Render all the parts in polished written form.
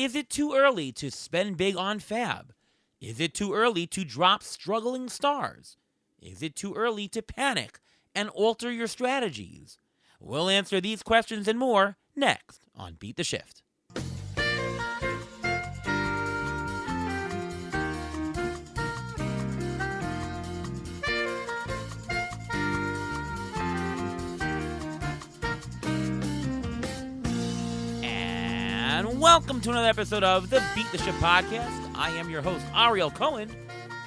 Is it too early to spend big on FAAB? Is it too early to drop struggling stars? Is it too early to panic and alter your strategies? We'll answer these questions and more next on Beat the Shift. And welcome to another episode of the Beat the Shift podcast. I am your host, Ariel Cohen,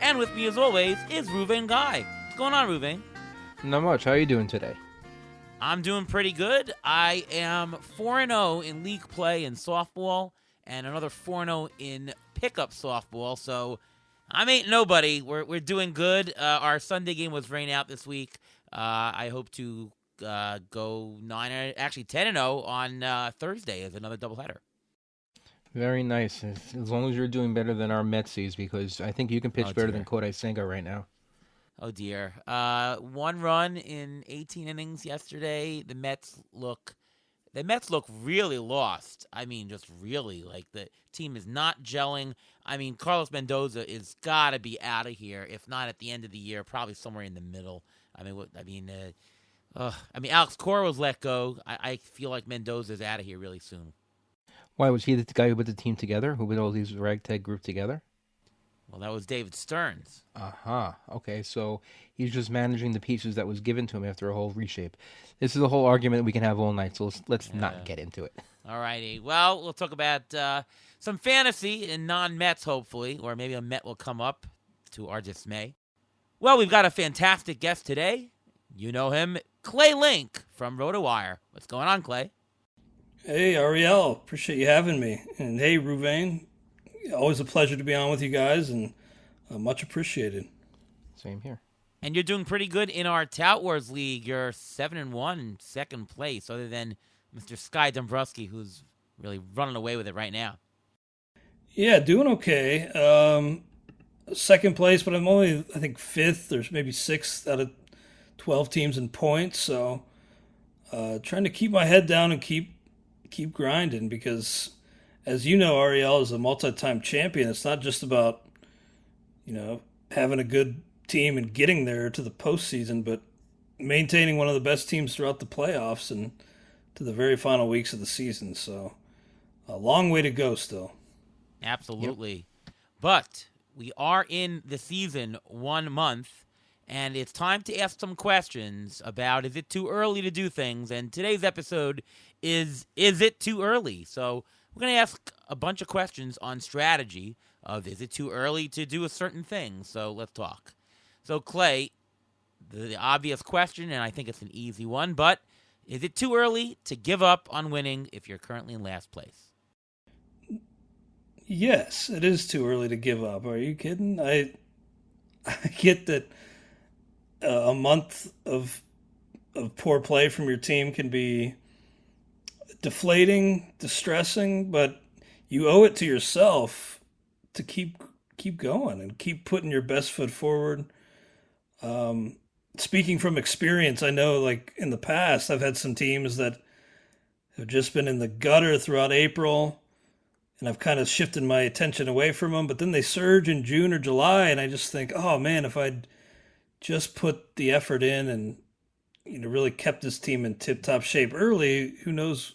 and with me as always is Ruvain Guy. What's going on, Ruvain? Not much. How are you doing today? I'm doing pretty good. I am 4-0 in league play in softball and another 4-0 in pickup softball. So I'm 8-0, buddy. We're doing good. Our Sunday game was rained out this week. I hope to go 10-0 on Thursday as another doubleheader. Very nice. As long as you're doing better than our Metsies, because I think you can pitch better than Kodai Senga right now. Oh, dear. 1 run in 18 innings yesterday. The Mets look really lost. I mean, just really. Like, the team is not gelling. I mean, Carlos Mendoza is got to be out of here, if not at the end of the year, probably somewhere in the middle. Alex Cora was let go. I feel like Mendoza is out of here really soon. Why, was he the guy who put the team together? Who put all these ragtag group together? Well, that was David Stearns. Okay, so he's just managing the pieces that was given to him after a whole reshape. This is a whole argument we can have all night, so let's not get into it. All righty. Well, we'll talk about some fantasy and non-Mets, hopefully, or maybe a Met will come up to our dismay. Well, we've got a fantastic guest today. You know him, Clay Link from RotoWire. What's going on, Clay? Hey, Ariel. Appreciate you having me. And hey, Ruvain. Always a pleasure to be on with you guys, and much appreciated. Same here. And you're doing pretty good in our Tout Wars League. You're 7-1 in second place, other than Mr. Sky Dombrowski, who's really running away with it right now. Yeah, doing okay. Second place, but I'm only, I think, fifth or maybe sixth out of 12 teams in points. So trying to keep my head down and keep grinding, because as you know, Ariel is a multi-time champion. It's not just about, having a good team and getting there to the postseason, but maintaining one of the best teams throughout the playoffs and to the very final weeks of the season. So a long way to go still. Absolutely. Yep. But we are in the season 1 month, and it's time to ask some questions about, is it too early to do things? And today's episode is it too early? So we're going to ask a bunch of questions on strategy of, is it too early to do a certain thing? So let's talk. So, Clay, the obvious question, and I think it's an easy one, but is it too early to give up on winning if you're currently in last place? Yes, it is too early to give up. Are you kidding? I get that a month of poor play from your team can be deflating, distressing, but you owe it to yourself to keep going and keep putting your best foot forward. Speaking from experience, I know, like, in the past, I've had some teams that have just been in the gutter throughout April, and I've kind of shifted my attention away from them, but then they surge in June or July, and I just think, oh man, if I'd just put the effort in and really kept this team in tip-top shape early, who knows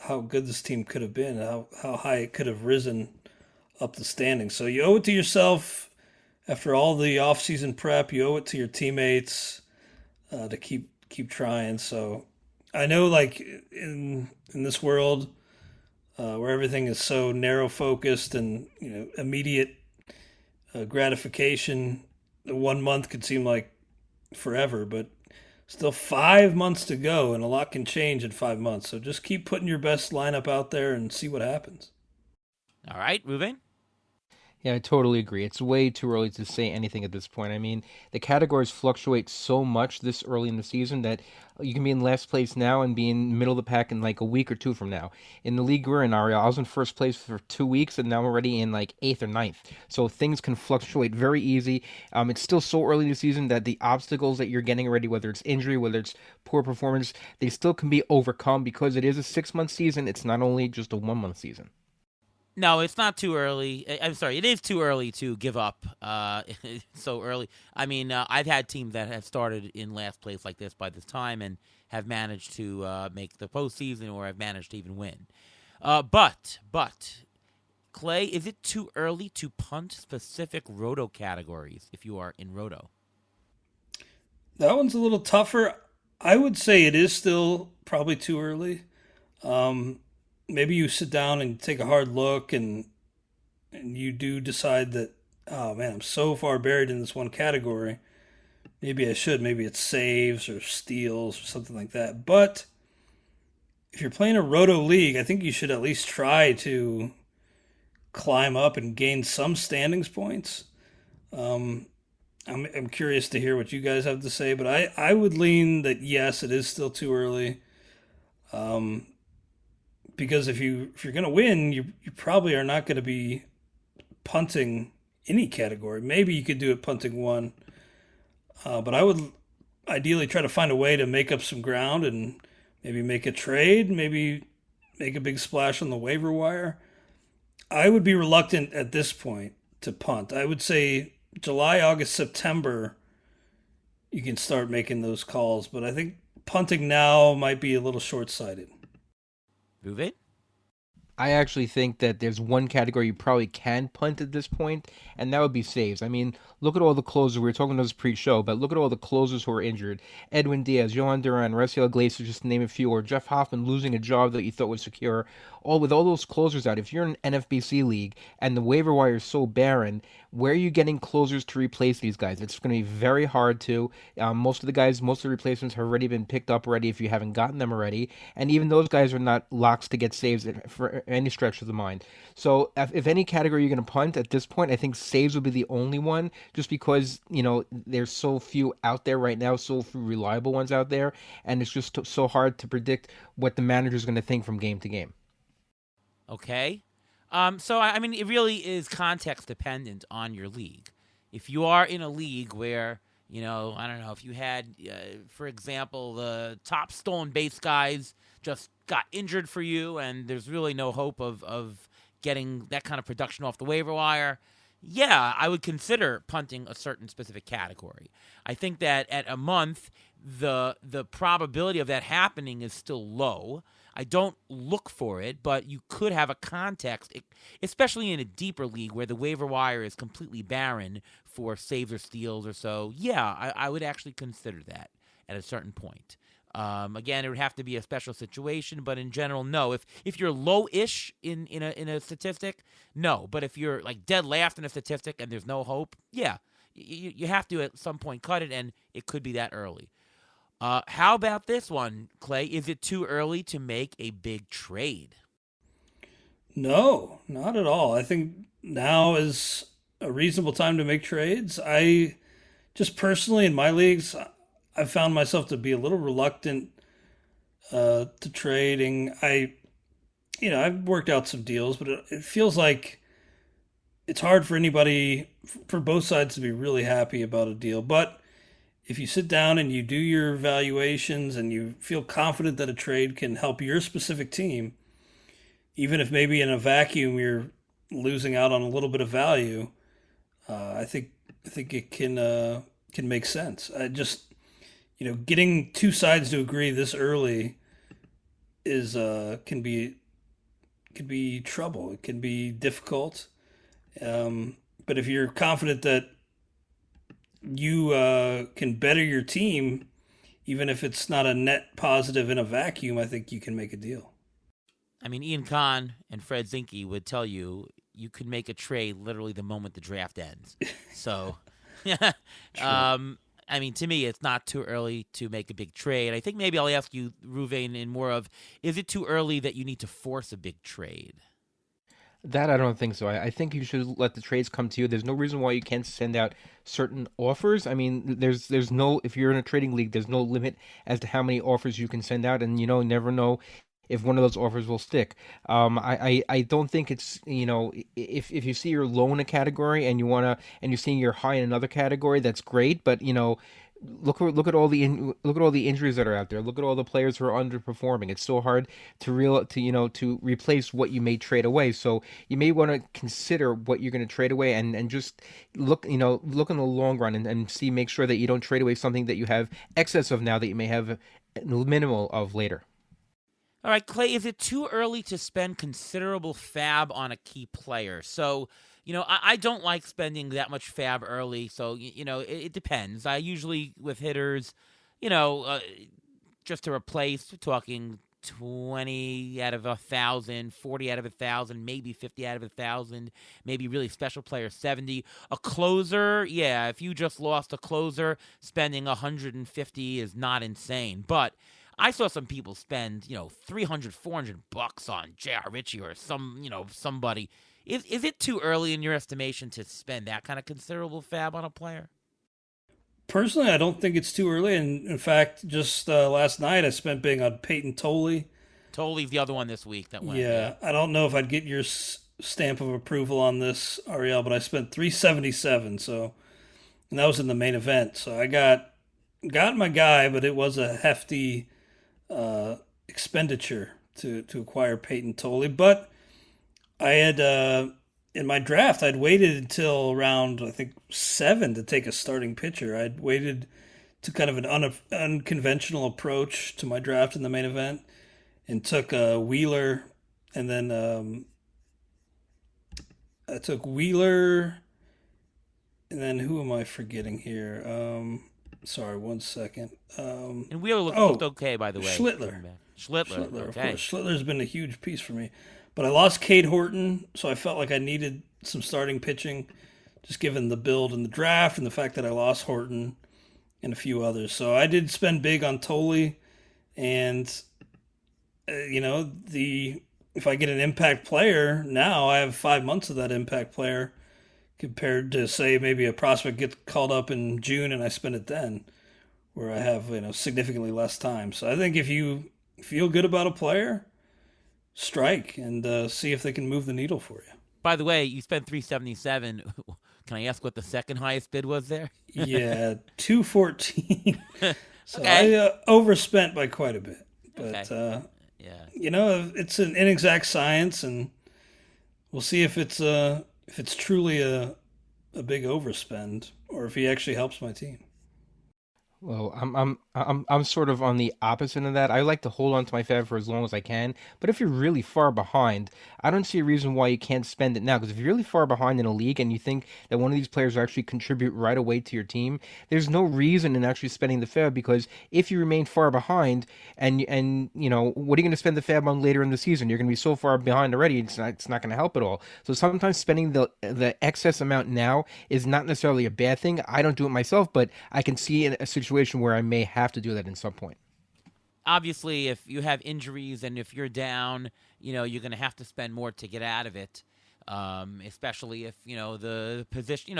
how good this team could have been, how high it could have risen up the standings. So you owe it to yourself after all the off-season prep. You owe it to your teammates to keep trying. So I know, like, in this world where everything is so narrow-focused and immediate gratification, the 1 month could seem like forever, but still 5 months to go, and a lot can change in 5 months. So just keep putting your best lineup out there and see what happens. All right, Ruvain? Yeah, I totally agree. It's way too early to say anything at this point. I mean, the categories fluctuate so much this early in the season that you can be in last place now and be in the middle of the pack in like a week or two from now. In the league we're in, Ariel, I was in first place for 2 weeks, and now I'm already in like 8th or 9th. So things can fluctuate very easy. It's still so early in the season that the obstacles that you're getting ready, whether it's injury, whether it's poor performance, they still can be overcome because it is a 6-month season. It's not only just a 1-month season. No, it's not too early. I'm sorry, it is too early to give up so early. I mean, I've had teams that have started in last place like this by this time and have managed to make the postseason, or have managed to even win. But Clay, is it too early to punt specific roto categories if you are in roto? That one's a little tougher. I would say it is still probably too early. Um, Maybe you sit down and take a hard look, and you do decide that, oh man, I'm so far buried in this one category. Maybe I should. Maybe it's saves or steals or something like that. But if you're playing a roto league, I think you should at least try to climb up and gain some standings points. Um, I'm curious to hear what you guys have to say, but I would lean that yes, it is still too early. Um, because if you're gonna win, you probably are not going to be punting any category. Maybe you could do it punting one, but I would ideally try to find a way to make up some ground and maybe make a trade, maybe make a big splash on the waiver wire. I would be reluctant at this point to punt. I would say July, August, September, you can start making those calls, but I think punting now might be a little short sighted. Move it. I actually think that there's one category you probably can punt at this point, and that would be saves. I mean, look at all the closers. We were talking about this pre-show, but look at all the closers who are injured. Edwin Diaz, Johan Duran, Raciel Iglesias, just to name a few, or Jeff Hoffman losing a job that you thought was secure. All with all those closers out, if you're in an NFBC league and the waiver wire is so barren, where are you getting closers to replace these guys? It's going to be very hard to. Most of the replacements have already been picked up already if you haven't gotten them already, and even those guys are not locks to get saves for any stretch of the mind. So if any category you're going to punt at this point, I think saves would be the only one, just because there's so few out there right now, so few reliable ones out there, and it's just so hard to predict what the manager's going to think from game to game. Okay. So I mean, it really is context dependent on your league. If you are in a league where, I don't know, if you had, for example, the top stolen base guys just got injured for you, and there's really no hope of getting that kind of production off the waiver wire, yeah, I would consider punting a certain specific category. I think that at a month, the probability of that happening is still low. I don't look for it, but you could have a context, especially in a deeper league where the waiver wire is completely barren for saves or steals or so. Yeah, I would actually consider that at a certain point. Again, it would have to be a special situation, but in general, no. If you're low-ish in a statistic, no. But if you're like dead last in a statistic and there's no hope, yeah, you have to at some point cut it, and it could be that early. How about this one, Clay? Is it too early to make a big trade? No, not at all. I think now is a reasonable time to make trades. I just personally in my leagues, I've found myself to be a little reluctant to trading. I've worked out some deals, but it feels like it's hard for anybody, for both sides to be really happy about a deal. But if you sit down and you do your evaluations and you feel confident that a trade can help your specific team, even if maybe in a vacuum you're losing out on a little bit of value, I think it can make sense. I just getting two sides to agree this early is can be trouble. It can be difficult. But if you're confident that you can better your team, even if it's not a net positive in a vacuum, I think you can make a deal. I mean, Ian Kahn and Fred Zinke would tell you you could make a trade literally the moment the draft ends. So, True. I mean, to me, it's not too early to make a big trade. I think maybe I'll ask you, Ruvain, in more of, is it too early that you need to force a big trade? That I don't think so. I think you should let the trades come to you. There's no reason why you can't send out certain offers. I mean, there's no if you're in a trading league, there's no limit as to how many offers you can send out, and never know if one of those offers will stick. I don't think it's if you see you're low in a category and you're seeing you're high in another category, that's great. But look at all the injuries that are out there. Look at all the players who are underperforming. It's so hard to replace what you may trade away. So you may want to consider what you're going to trade away, and just look in the long run, and see, make sure that you don't trade away something that you have excess of now that you may have minimal of later. All right, Clay, is it too early to spend considerable fab on a key player? So, I don't like spending that much fab early. So, it depends. I usually, with hitters, you know, uh, just to replace, talking 20 out of 1,000, 40 out of 1,000, maybe 50 out of 1,000, maybe really special player 70. A closer, yeah, if you just lost a closer, spending 150 is not insane. But I saw some people spend, 300, $400 on J.R. Ritchie or somebody. Is it too early in your estimation to spend that kind of considerable fab on a player? Personally, I don't think it's too early. And in fact, just last night I spent big on Peyton Tolley. Totally the other one this week that went. Yeah, I don't know if I'd get your stamp of approval on this, Ariel, but I spent 377. So, and that was in the main event. So I got my guy, but it was a hefty expenditure to acquire Peyton Tolley. But I had in my draft, I'd waited until around, I think, 7 to take a starting pitcher. I'd waited to kind of an unconventional approach to my draft in the main event, and took Wheeler, and then I took Wheeler, and then who am I forgetting here? Sorry, one second. And Wheeler looked okay, by the way. Schlittler. Schlittler, Of okay. course. Schlittler's been a huge piece for me. But I lost Cade Horton, so I felt like I needed some starting pitching, just given the build in the draft and the fact that I lost Horton and a few others. So I did spend big on Tolley, and if I get an impact player now, I have 5 months of that impact player compared to, say, maybe a prospect gets called up in June and I spend it then, where I have significantly less time. So I think if you feel good about a player, strike and see if they can move the needle for you. By the way, you spent 377. Can I ask what the second highest bid was there? Yeah, 214. So Okay. I overspent by quite a bit. But Okay. Yeah. it's an inexact science, and we'll see if it's truly a big overspend, or if he actually helps my team. Well, I'm sort of on the opposite of that. I like to hold on to my fab for as long as I can, but if you're really far behind, I don't see a reason why you can't spend it now. Because if you're really far behind in a league and you think that one of these players will actually contribute right away to your team, there's no reason in actually spending the fab. Because if you remain far behind, and what are you going to spend the fab on later in the season? You're going to be so far behind already. It's not going to help at all. So sometimes spending the excess amount now is not necessarily a bad thing. I don't do it myself, but I can see in a situation where I may have to do that in some point. Obviously, if you have injuries and if you're down, you're going to have to spend more to get out of it. Especially if the position.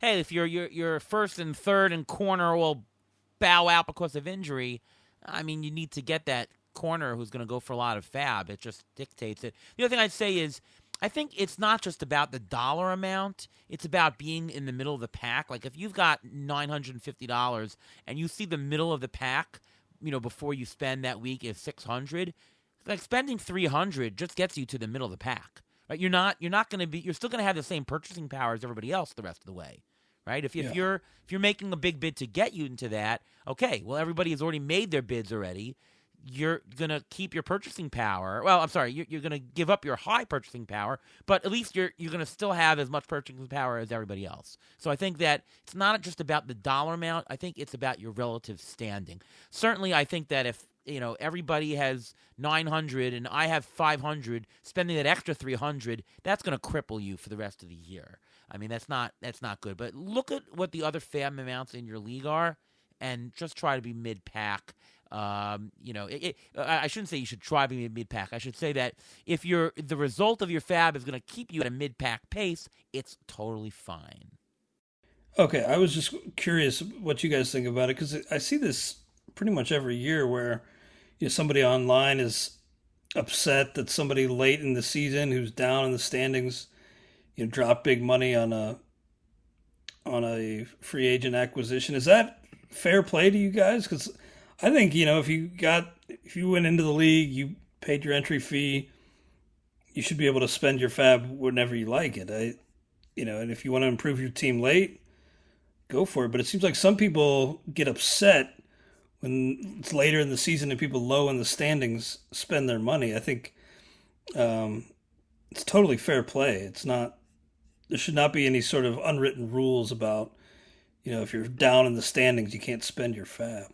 If your first and third and corner will bow out because of injury, I mean, you need to get that corner who's going to go for a lot of fab. It just dictates it. The other thing I'd say is, I think it's not just about the dollar amount. It's about being in the middle of the pack. Like, if you've got $950 and you see the middle of the pack, before you spend that week is 600, like spending 300 just gets you to the middle of the pack. Right? You're still going to have the same purchasing power as everybody else the rest of the way. Right? If you're making a big bid to get you into that, okay, well, everybody has already made their bids already. You're going to keep your purchasing power. Well, I'm sorry, you're going to give up your high purchasing power, but at least you're going to still have as much purchasing power as everybody else. So I think that it's not just about the dollar amount. I think it's about your relative standing. Certainly, I think that if everybody has 900 and I have 500, spending that extra 300, that's going to cripple you for the rest of the year. I mean, that's not good. But look at what the other fab amounts in your league are, and just try to be mid-pack. I shouldn't say you should try to be mid-pack. I should say that if the result of your fab is going to keep you at a mid-pack pace, it's totally fine. Okay, I was just curious what you guys think about it, because I see this pretty much every year where somebody online is upset that somebody late in the season who's down in the standings dropped big money on a free agent acquisition. Is that fair play to you guys? Because I think, if you went into the league, you paid your entry fee, you should be able to spend your fab whenever you like it. And if you want to improve your team late, go for it. But it seems like some people get upset when it's later in the season and people low in the standings spend their money. I think it's totally fair play. It's not. There should not be any sort of unwritten rules about, if you're down in the standings, you can't spend your fab.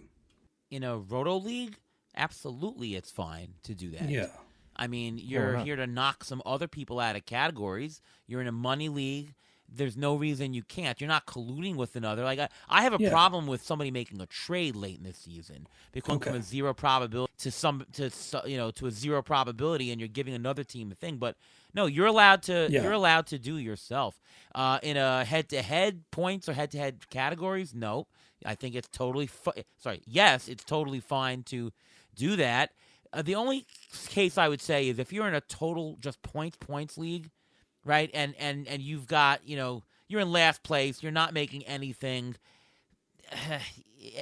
In a roto league, absolutely, it's fine to do that. Yeah. I mean, you're here to knock some other people out of categories. You're in a money league. There's no reason you can't. You're not colluding with another. Like I have a problem with somebody making a trade late in the season, because from a zero probability to a zero probability, and you're giving another team a thing. But no, you're allowed to. Yeah. You're allowed to do yourself in a head-to-head points or head-to-head categories. No, I think it's totally. Yes, it's totally fine to do that. The only case I would say is if you're in a total just points league, right? And you've got, you're in last place, you're not making anything,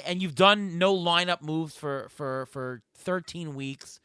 and you've done no lineup moves for 13 weeks.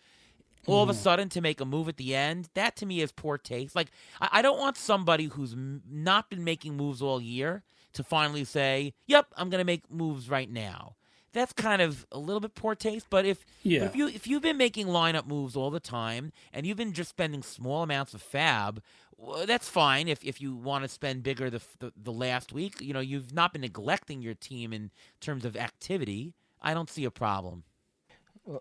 All of a sudden to make a move at the end, that to me is poor taste. Like, I don't want somebody who's not been making moves all year to finally say, yep, I'm going to make moves right now. That's kind of a little bit poor taste. But if you've been making lineup moves all the time and you've been just spending small amounts of fab, well, that's fine. If you want to spend bigger the last week, you've not been neglecting your team in terms of activity. I don't see a problem.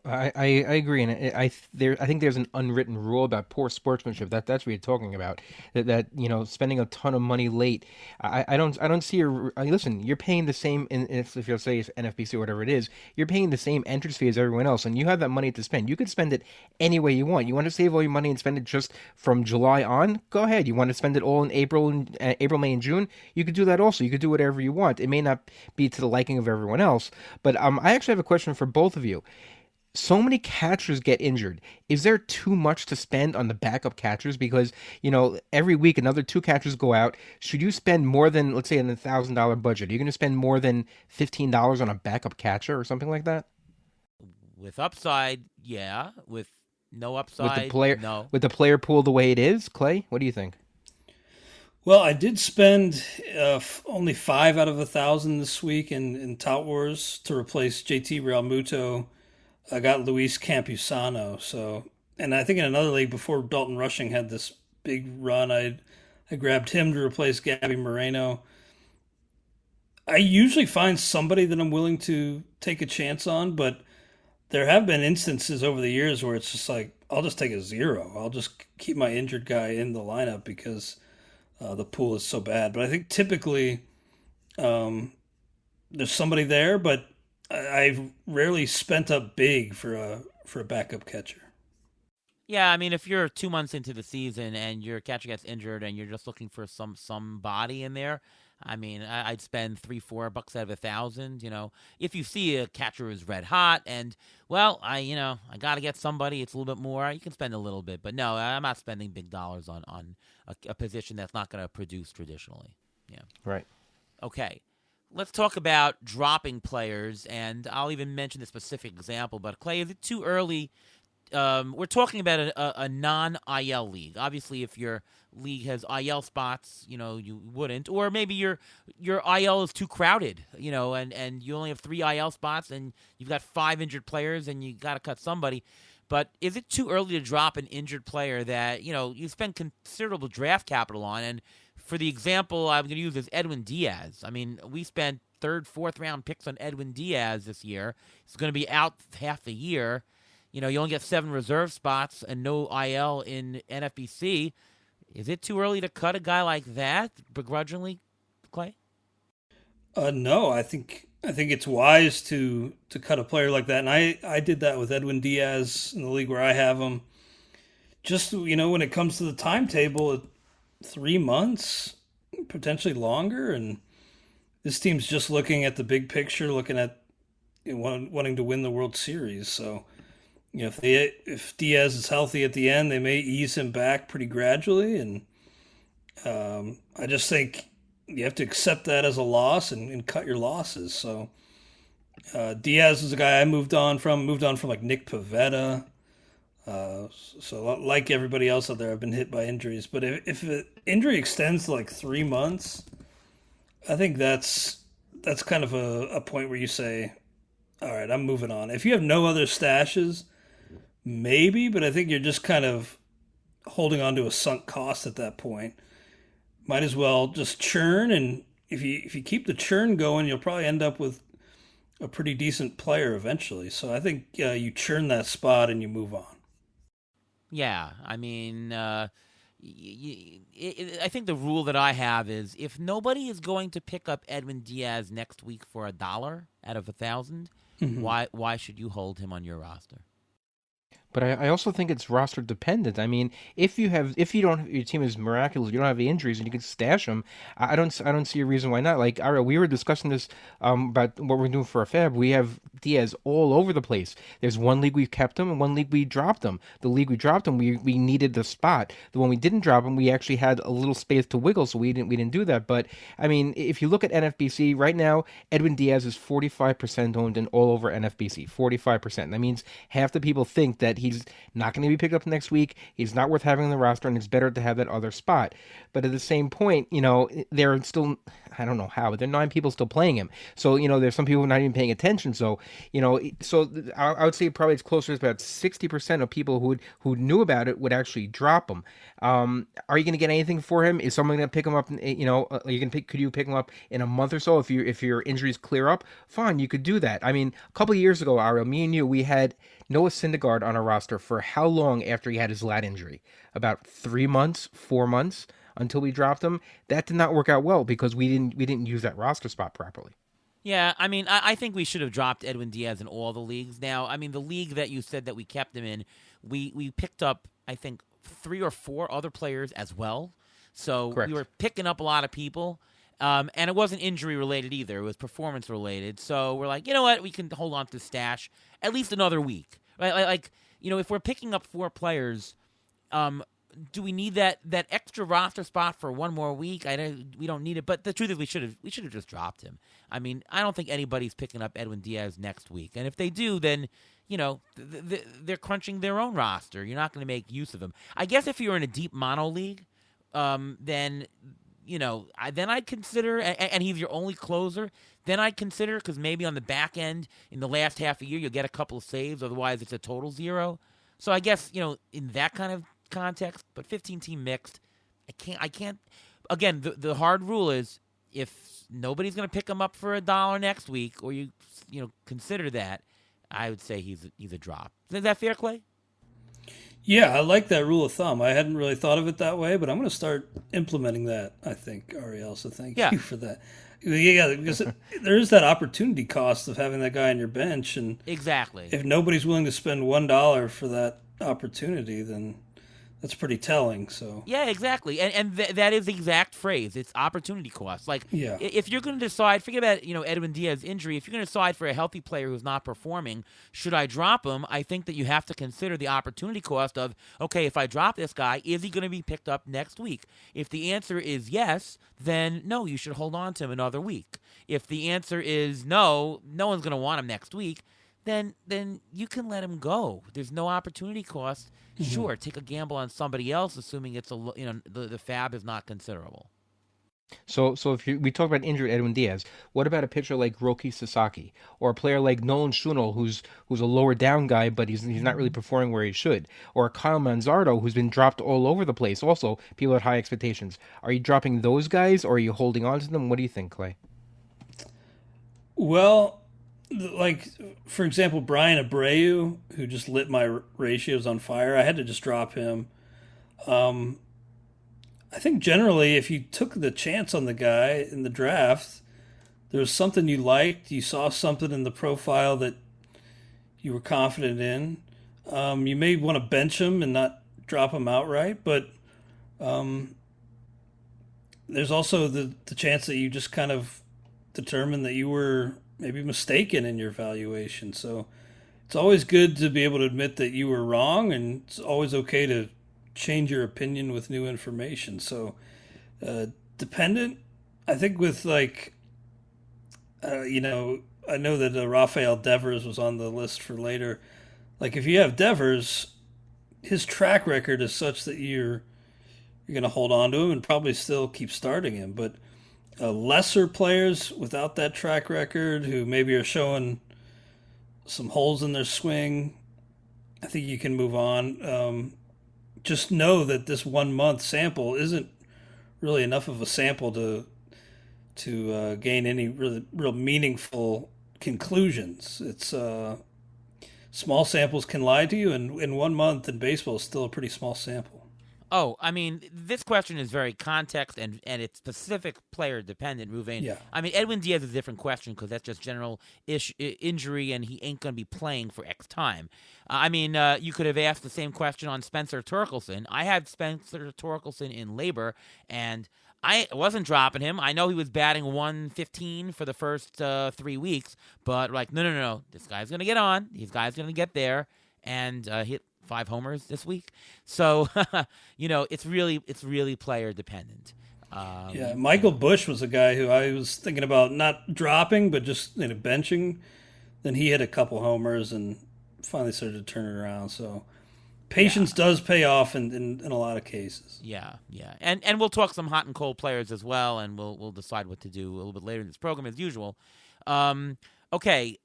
I agree, and I think there's an unwritten rule about poor sportsmanship. That's what you're talking about. That spending a ton of money late. I don't see listen, you're paying the same if you'll say it's NFBC or whatever it is. You're paying the same entrance fee as everyone else, and you have that money to spend. You could spend it any way you want. You want to save all your money and spend it just from July on? Go ahead. You want to spend it all in April, May, and June? You could do that also. You could do whatever you want. It may not be to the liking of everyone else, but I actually have a question for both of you. So many catchers get injured. Is there too much to spend on the backup catchers? Because, every week another two catchers go out. Should you spend more than, let's say, $1,000 budget? Are you going to spend more than $15 on a backup catcher or something like that? With upside, yeah. With no upside, no. With the player pool the way it is, Clay, what do you think? Well, I did spend only 5 out of 1,000 this week in Tout Wars to replace JT Realmuto. I got Luis Campusano. So, and I think in another league before Dalton Rushing had this big run, I grabbed him to replace Gabby Moreno. I usually find somebody that I'm willing to take a chance on, but there have been instances over the years where it's just like, I'll just take a 0. I'll just keep my injured guy in the lineup because the pool is so bad. But I think typically there's somebody there, but I've rarely spent up big for a backup catcher. Yeah, I mean, if you're 2 months into the season and your catcher gets injured and you're just looking for somebody in there, I mean, I'd spend $3-4 out of 1,000. If you see a catcher is red hot and I got to get somebody, it's a little bit more. You can spend a little bit, but no, I'm not spending big dollars on a position that's not going to produce traditionally. Yeah, right. Okay. Let's talk about dropping players, and I'll even mention a specific example. But, Clay, is it too early? We're talking about a non-IL league. Obviously, if your league has IL spots, you wouldn't. Or maybe your IL is too crowded, and you only have 3 IL spots, and you've got 5 injured players, and you got to cut somebody. But is it too early to drop an injured player that, you spend considerable draft capital on? And for the example I'm going to use is Edwin Diaz. I mean, we spent 3rd, 4th round picks on Edwin Diaz this year. He's going to be out half the year. You only get 7 reserve spots and no IL in NFBC. Is it too early to cut a guy like that begrudgingly, Clay? No, I think it's wise to cut a player like that, and I did that with Edwin Diaz in the league where I have him. Just when it comes to the timetable, 3 months, potentially longer, and this team's just looking at the big picture, looking at wanting to win the World Series. So, if Diaz is healthy at the end, they may ease him back pretty gradually, and I just think you have to accept that as a loss and cut your losses. So, Diaz is a guy I moved on from like Nick Pivetta. So like everybody else out there, I've been hit by injuries. But if an injury extends to like 3 months, I think that's kind of a point where you say, all right, I'm moving on. If you have no other stashes, maybe, but I think you're just kind of holding on to a sunk cost at that point. Might as well just churn, and if you keep the churn going, you'll probably end up with a pretty decent player eventually. So I think you churn that spot and you move on. Yeah, I mean, I think the rule that I have is if nobody is going to pick up Edwin Diaz next week for $1 out of 1,000, why should you hold him on your roster? But I also think it's roster dependent. I mean, if you don't, your team is miraculous, you don't have any injuries, and you can stash them. I don't see a reason why not. Like, all right, we were discussing this about what we're doing for a FAAB. We have Diaz all over the place. There's one league we've kept him, and one league we dropped him. The league we dropped him, we needed the spot. The one we didn't drop him, we actually had a little space to wiggle, so we didn't do that. But I mean, if you look at NFBC right now, Edwin Diaz is 45% owned in all over NFBC. 45%. That means half the people think that he's not going to be picked up next week. He's not worth having on the roster, and it's better to have that other spot. But at the same point, there are still, I don't know how, but there are 9 people still playing him. So, there's some people not even paying attention. So, I would say probably it's closer to about 60% of people who knew about it would actually drop him. Are you going to get anything for him? Is someone going to pick him up? Could you pick him up in a month or so if your injuries clear up? Fine, you could do that. I mean, a couple of years ago, Ariel, me and you, we had Noah Syndergaard on our roster for how long after he had his lat injury? About 3 months, 4 months until we dropped him. That did not work out well because we didn't use that roster spot properly. Yeah, I mean, I think we should have dropped Edwin Diaz in all the leagues. Now, I mean, the league that you said that we kept him in, we picked up, I think, 3 or 4 other players as well. So Correct. We were picking up a lot of people. And it wasn't injury related either. It was performance related. So we're like, you know what? We can hold on to stash at least another week. Right? Like, if we're picking up 4 players, do we need that extra roster spot for one more week? We don't need it. But the truth is, we should have just dropped him. I mean, I don't think anybody's picking up Edwin Diaz next week. And if they do, then they're crunching their own roster. You're not going to make use of him. I guess if you're in a deep mono league, then then I'd consider, and he's your only closer, then I'd consider, because maybe on the back end, in the last half a year, you'll get a couple of saves, otherwise it's a total 0. So I guess, in that kind of context, but 15-team mixed, I can't, again, the hard rule is, if nobody's going to pick him up for $1 next week, or you consider that, I would say he's a drop. Is that fair, Clay? Yeah, I like that rule of thumb. I hadn't really thought of it that way, but I'm going to start implementing that, I think, Ariel. So thank you for that. Yeah, because there is that opportunity cost of having that guy on your bench. And exactly. If nobody's willing to spend $1 for that opportunity, then that's pretty telling. So yeah, exactly, and that is the exact phrase. It's opportunity cost. Like, yeah. If you're going to decide, forget about Edwin Diaz's injury. If you're going to decide for a healthy player who's not performing, should I drop him? I think that you have to consider the opportunity cost of, okay, if I drop this guy, is he going to be picked up next week? If the answer is yes, then no, you should hold on to him another week. If the answer is no, no one's going to want him next week, then you can let him go. There's no opportunity cost. Sure, take a gamble on somebody else, assuming it's the FAAB is not considerable. So if we talk about injured Edwin Diaz, what about a pitcher like Roki Sasaki or a player like Nolan Schunel, who's a lower down guy, but he's not really performing where he should, or a Kyle Manzardo who's been dropped all over the place? Also, people had high expectations. Are you dropping those guys, or are you holding on to them? What do you think, Clay? Well, like, for example, Brian Abreu, who just lit my ratios on fire, I had to just drop him. I think generally, if you took the chance on the guy in the draft, there was something you liked, you saw something in the profile that you were confident in, you may want to bench him and not drop him outright, but there's also the chance that you just kind of determined that you were maybe mistaken in your valuation. So it's always good to be able to admit that you were wrong, and it's always okay to change your opinion with new information. So dependent, I think, with like I know that Rafael Devers was on the list for later. Like if you have Devers, his track record is such that you're going to hold on to him and probably still keep starting him. But lesser players without that track record who maybe are showing some holes in their swing, I think you can move on. Just know that this 1 month sample isn't really enough of a sample to gain any really real meaningful conclusions. It's small samples can lie to you, and in 1 month in baseball is still a pretty small sample. Oh, I mean, this question is very context and it's specific player dependent, Ruvain. Yeah. I mean, Edwin Diaz is a different question because that's just general injury and he ain't going to be playing for X time. You could have asked the same question on Spencer Torkelson. I had Spencer Torkelson in labor and I wasn't dropping him. I know he was batting 115 for the first 3 weeks, but like, no. This guy's going to get on. These guys going to get there and hit 5 homers this week. So, it's really player dependent. Michael Bush was a guy who I was thinking about not dropping, but just benching. Then he hit a couple homers and finally started to turn it around. So patience does pay off in a lot of cases. Yeah. And we'll talk some hot and cold players as well, and we'll decide what to do a little bit later in this program as usual. Okay,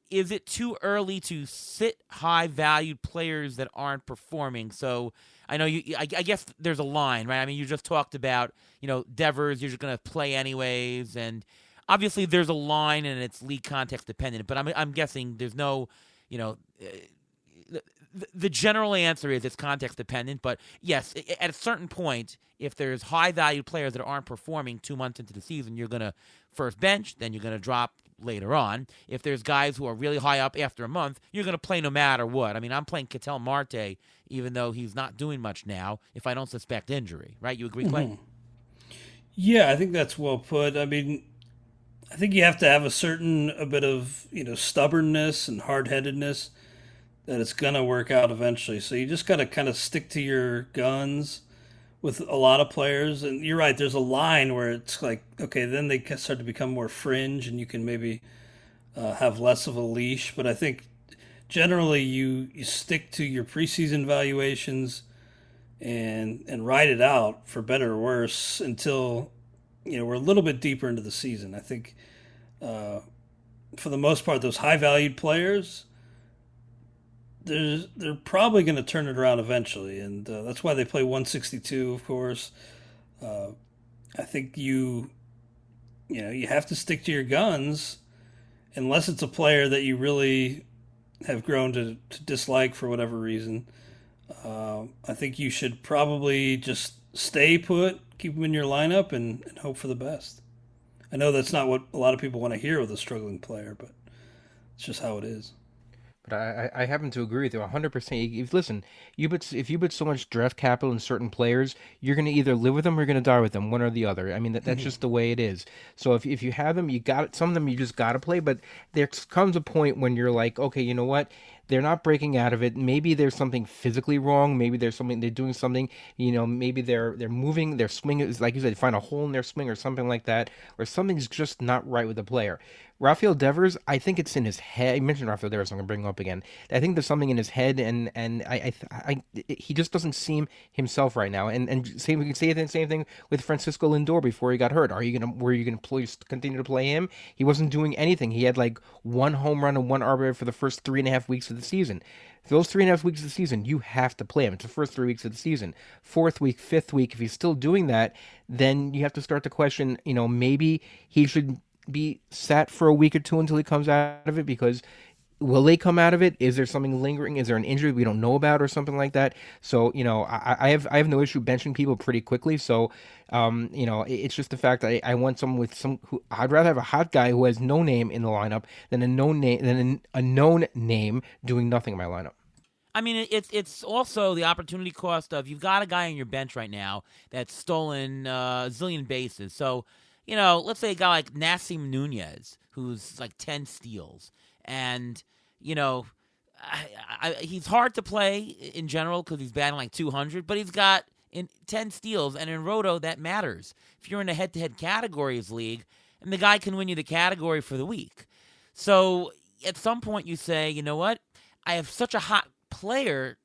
is it too early to sit high-valued players that aren't performing? So I know I guess there's a line, right? I mean, you just talked about, Devers, you're just going to play anyways, and obviously there's a line and it's league context dependent, but I'm guessing there's no, the general answer is it's context dependent, but yes, at a certain point, if there's high-valued players that aren't performing 2 months into the season, you're going to first bench, then you're going to drop later on. If there's guys who are really high up after a month, you're going to play no matter what. I mean, I'm playing Ketel Marte, even though he's not doing much now, if I don't suspect injury, right? You agree, Clay? Yeah, I think that's well put. I mean, I think you have to have a bit of, stubbornness and hard-headedness that it's going to work out eventually. So you just got to kind of stick to your guns with a lot of players. And you're right, there's a line where it's like, okay, then they start to become more fringe and you can maybe have less of a leash. But I think generally you stick to your preseason valuations and ride it out for better or worse until, we're a little bit deeper into the season. I think for the most part, those high-valued players, they're probably going to turn it around eventually, and that's why they play 162, of course. I think you have to stick to your guns unless it's a player that you really have grown to dislike for whatever reason. I think you should probably just stay put, keep them in your lineup, and hope for the best. I know that's not what a lot of people want to hear with a struggling player, but it's just how it is. But I happen to agree with you 100%. Listen, if you put so much draft capital in certain players, you're going to either live with them or you're going to die with them, one or the other. I mean, that's just the way it is. So if you have them, some of them you just got to play. But there comes a point when you're like, okay, you know what? They're not breaking out of it. Maybe there's something physically wrong. Maybe there's something they're doing something. Maybe they're moving. Their swing is, like you said, find a hole in their swing or something like that, or something's just not right with the player. Rafael Devers, I think it's in his head. I mentioned Rafael Devers. I'm gonna bring him up again. I think there's something in his head, and he just doesn't seem himself right now. And we can say the same thing with Francisco Lindor before he got hurt. Were you gonna continue to play him? He wasn't doing anything. He had like 1 home run and 1 RBI for the first 3.5 weeks of the season. Those 3.5 weeks of the season, you have to play him. It's the first 3 weeks of the season. 4th week, 5th week, if he's still doing that, then you have to start to question. Maybe he should be sat for a week or two until he comes out of it, because will they come out of it? Is there something lingering? Is there an injury we don't know about or something like that? So, I have no issue benching people pretty quickly. So, it's just the fact that I want someone who I'd rather have a hot guy who has no name in the lineup than a known name doing nothing in my lineup. I mean, it's also the opportunity cost of you've got a guy on your bench right now that's stolen a zillion bases. So, let's say a guy like Nasim Nunez, who's like 10 steals. And, he's hard to play in general because he's batting like 200, but he's got 10 steals. And in Roto, that matters. If you're in a head-to-head categories league, and the guy can win you the category for the week. So at some point you say, you know what? I have such a hot player.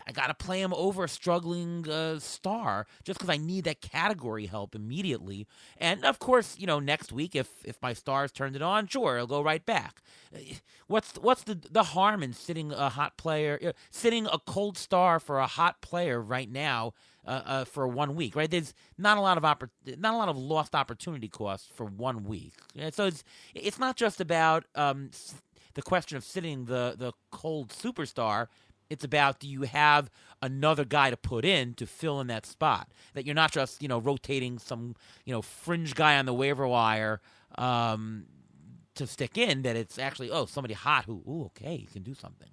I got to play him over a struggling star just because I need that category help immediately. And of course, next week if my stars turned it on, sure, I'll go right back. What's the harm in sitting a hot player, sitting a cold star for a hot player right now for 1 week, right? There's not a lot of lost opportunity costs for 1 week. So it's not just about the question of sitting the cold superstar. It's about, do you have another guy to put in to fill in that spot? That you're not just, rotating some, fringe guy on the waiver wire to stick in, that it's actually, somebody hot who, okay, he can do something.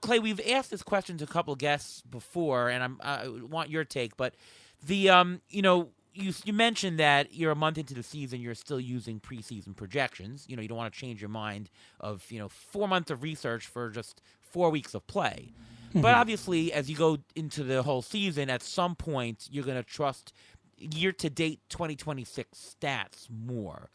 Clay, we've asked this question to a couple of guests before, and I want your take, but you mentioned that you're a month into the season, you're still using preseason projections. You don't want to change your mind of, 4 months of research for just 4 weeks of play. Mm-hmm. But obviously, as you go into the whole season, at some point, you're going to trust year-to-date 2026 stats more.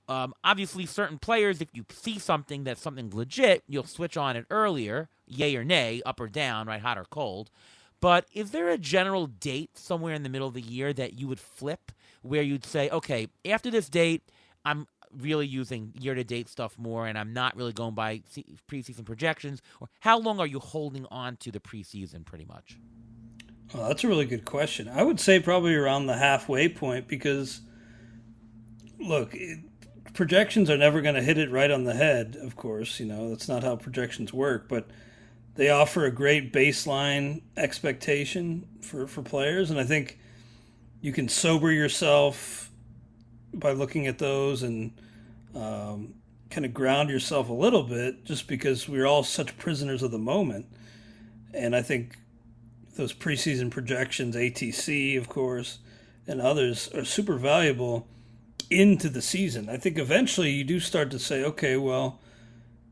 Obviously, certain players, if you see something that's something legit, you'll switch on it earlier, yay or nay, up or down, right, hot or cold. But is there a general date somewhere in the middle of the year that you would flip where you'd say, okay, after this date, I'm really using year-to-date stuff more and I'm not really going by preseason projections? Or how long are you holding on to the preseason pretty much? Oh, that's a really good question. I would say probably around the halfway point because, look, projections are never going to hit it right on the head, of course. That's not how projections work, but they offer a great baseline expectation for players, and I think you can sober yourself by looking at those and kind of ground yourself a little bit, just because we're all such prisoners of the moment. And I think those preseason projections, ATC, of course, and others are super valuable into the season. I think eventually you do start to say, okay, well,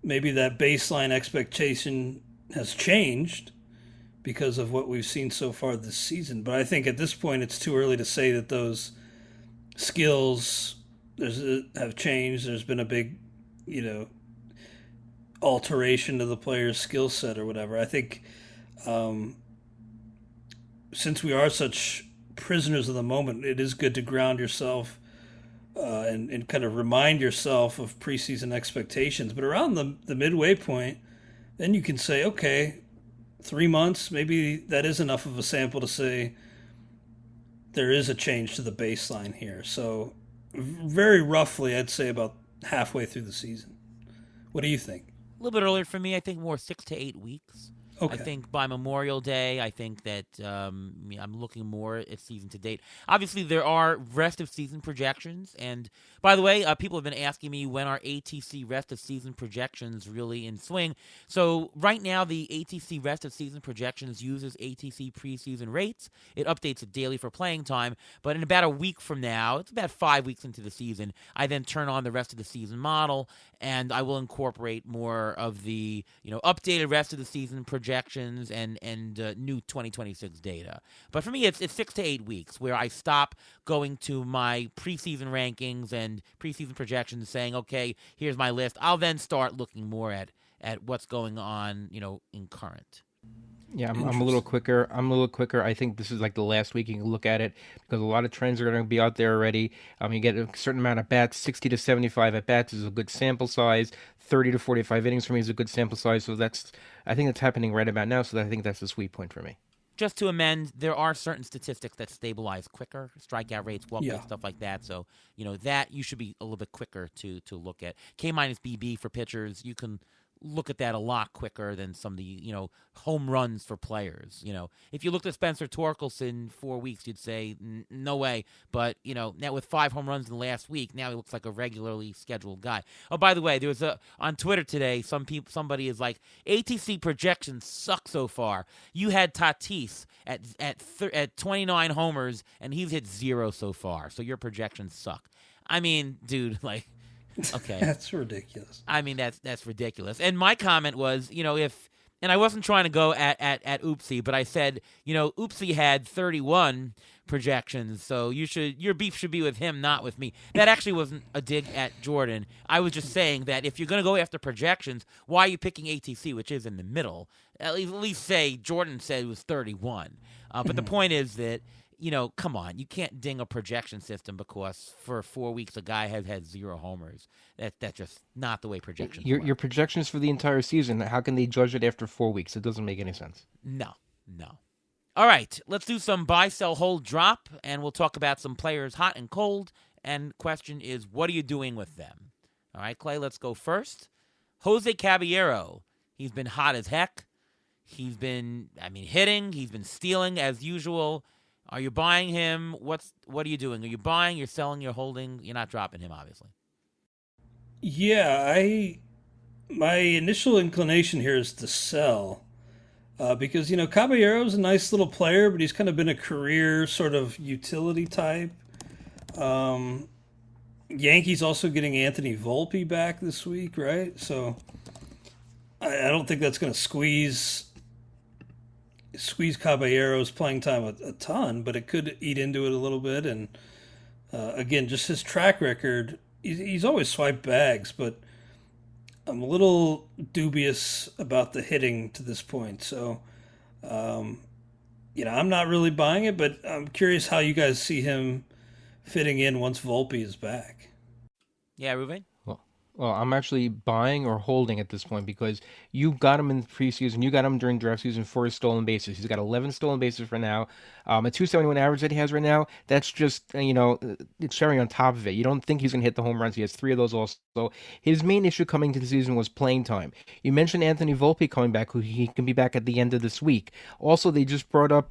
maybe that baseline expectation has changed because of what we've seen so far this season. But I think at this point it's too early to say that those skills have changed. There's been a big, alteration to the player's skill set or whatever. I think since we are such prisoners of the moment, it is good to ground yourself and kind of remind yourself of preseason expectations. But around the midway point, then you can say, okay, 3 months, maybe that is enough of a sample to say there is a change to the baseline here. So very roughly, I'd say about halfway through the season. What do you think? A little bit earlier for me, I think more 6 to 8 weeks. Okay. I think by Memorial Day, I think that I'm looking more at season to date. Obviously, there are rest of season projections. And by the way, people have been asking me when are ATC rest of season projections really in swing. So right now, the ATC rest of season projections uses ATC preseason rates. It updates it daily for playing time. But in about a week from now, it's about 5 weeks into the season, I then turn on the rest of the season model, and I will incorporate more of the updated rest of the season projections and new 2026 data. But for me, it's 6 to 8 weeks where I stop going to my preseason rankings and preseason projections saying, okay, here's my list. I'll then start looking more at what's going on, in current. Yeah, I'm a little quicker. I think this is like the last week you can look at it because a lot of trends are going to be out there already. You get a certain amount of bats, 60 to 75 at bats is a good sample size. 30 to 45 innings for me is a good sample size. So I think that's happening right about now. So I think that's the sweet point for me. Just to amend, there are certain statistics that stabilize quicker, strikeout rates, walk rates, stuff like that. So, that you should be a little bit quicker to look at. K-minus BB for pitchers, you can look at that a lot quicker than some of the, home runs for players. If you looked at Spencer Torkelson 4 weeks, you'd say, no way. But, now with 5 home runs in the last week, now he looks like a regularly scheduled guy. Oh, by the way, there was on Twitter today, somebody is like, ATC projections suck so far. You had Tatis at 29 homers, and he's hit 0 so far. So your projections suck. I mean, dude, like, okay. That's ridiculous. I mean, that's ridiculous. And my comment was, and I wasn't trying to go at Oopsie, but I said, Oopsie had 31 projections. So your beef should be with him, not with me. That actually wasn't a dig at Jordan. I was just saying that if you're going to go after projections, why are you picking ATC, which is in the middle? At least say Jordan said it was 31. But the point is that, come on, you can't ding a projection system because for 4 weeks a guy has had 0 homers. That's just not the way projections work. Your projections for the entire season, how can they judge it after 4 weeks? It doesn't make any sense. No. All right, let's do some buy, sell, hold, drop, and we'll talk about some players hot and cold. And question is, what are you doing with them? All right, Clay, let's go first. Jose Caballero, he's been hot as heck. He's been, hitting. He's been stealing as usual. Are you buying him? What are you doing? Are you buying? You're selling? You're holding? You're not dropping him, obviously. Yeah, my initial inclination here is to sell. Because, Caballero's a nice little player, but he's kind of been a career sort of utility type. Yankees also getting Anthony Volpe back this week, right? So I don't think that's going to squeeze Caballero's playing time a ton, but it could eat into it a little bit. And again, just his track record, he's always swiped bags, but I'm a little dubious about the hitting to this point. So, I'm not really buying it, but I'm curious how you guys see him fitting in once Volpe is back. Yeah, Ruben? Well, I'm actually buying or holding at this point because you got him in the preseason. You got him during draft season for his stolen bases. He's got 11 stolen bases for now. A 271 average that he has right now, that's just, it's cherry on top of it. You don't think he's going to hit the home runs. He has 3 of those also. His main issue coming to the season was playing time. You mentioned Anthony Volpe coming back, who he can be back at the end of this week. Also, they just brought up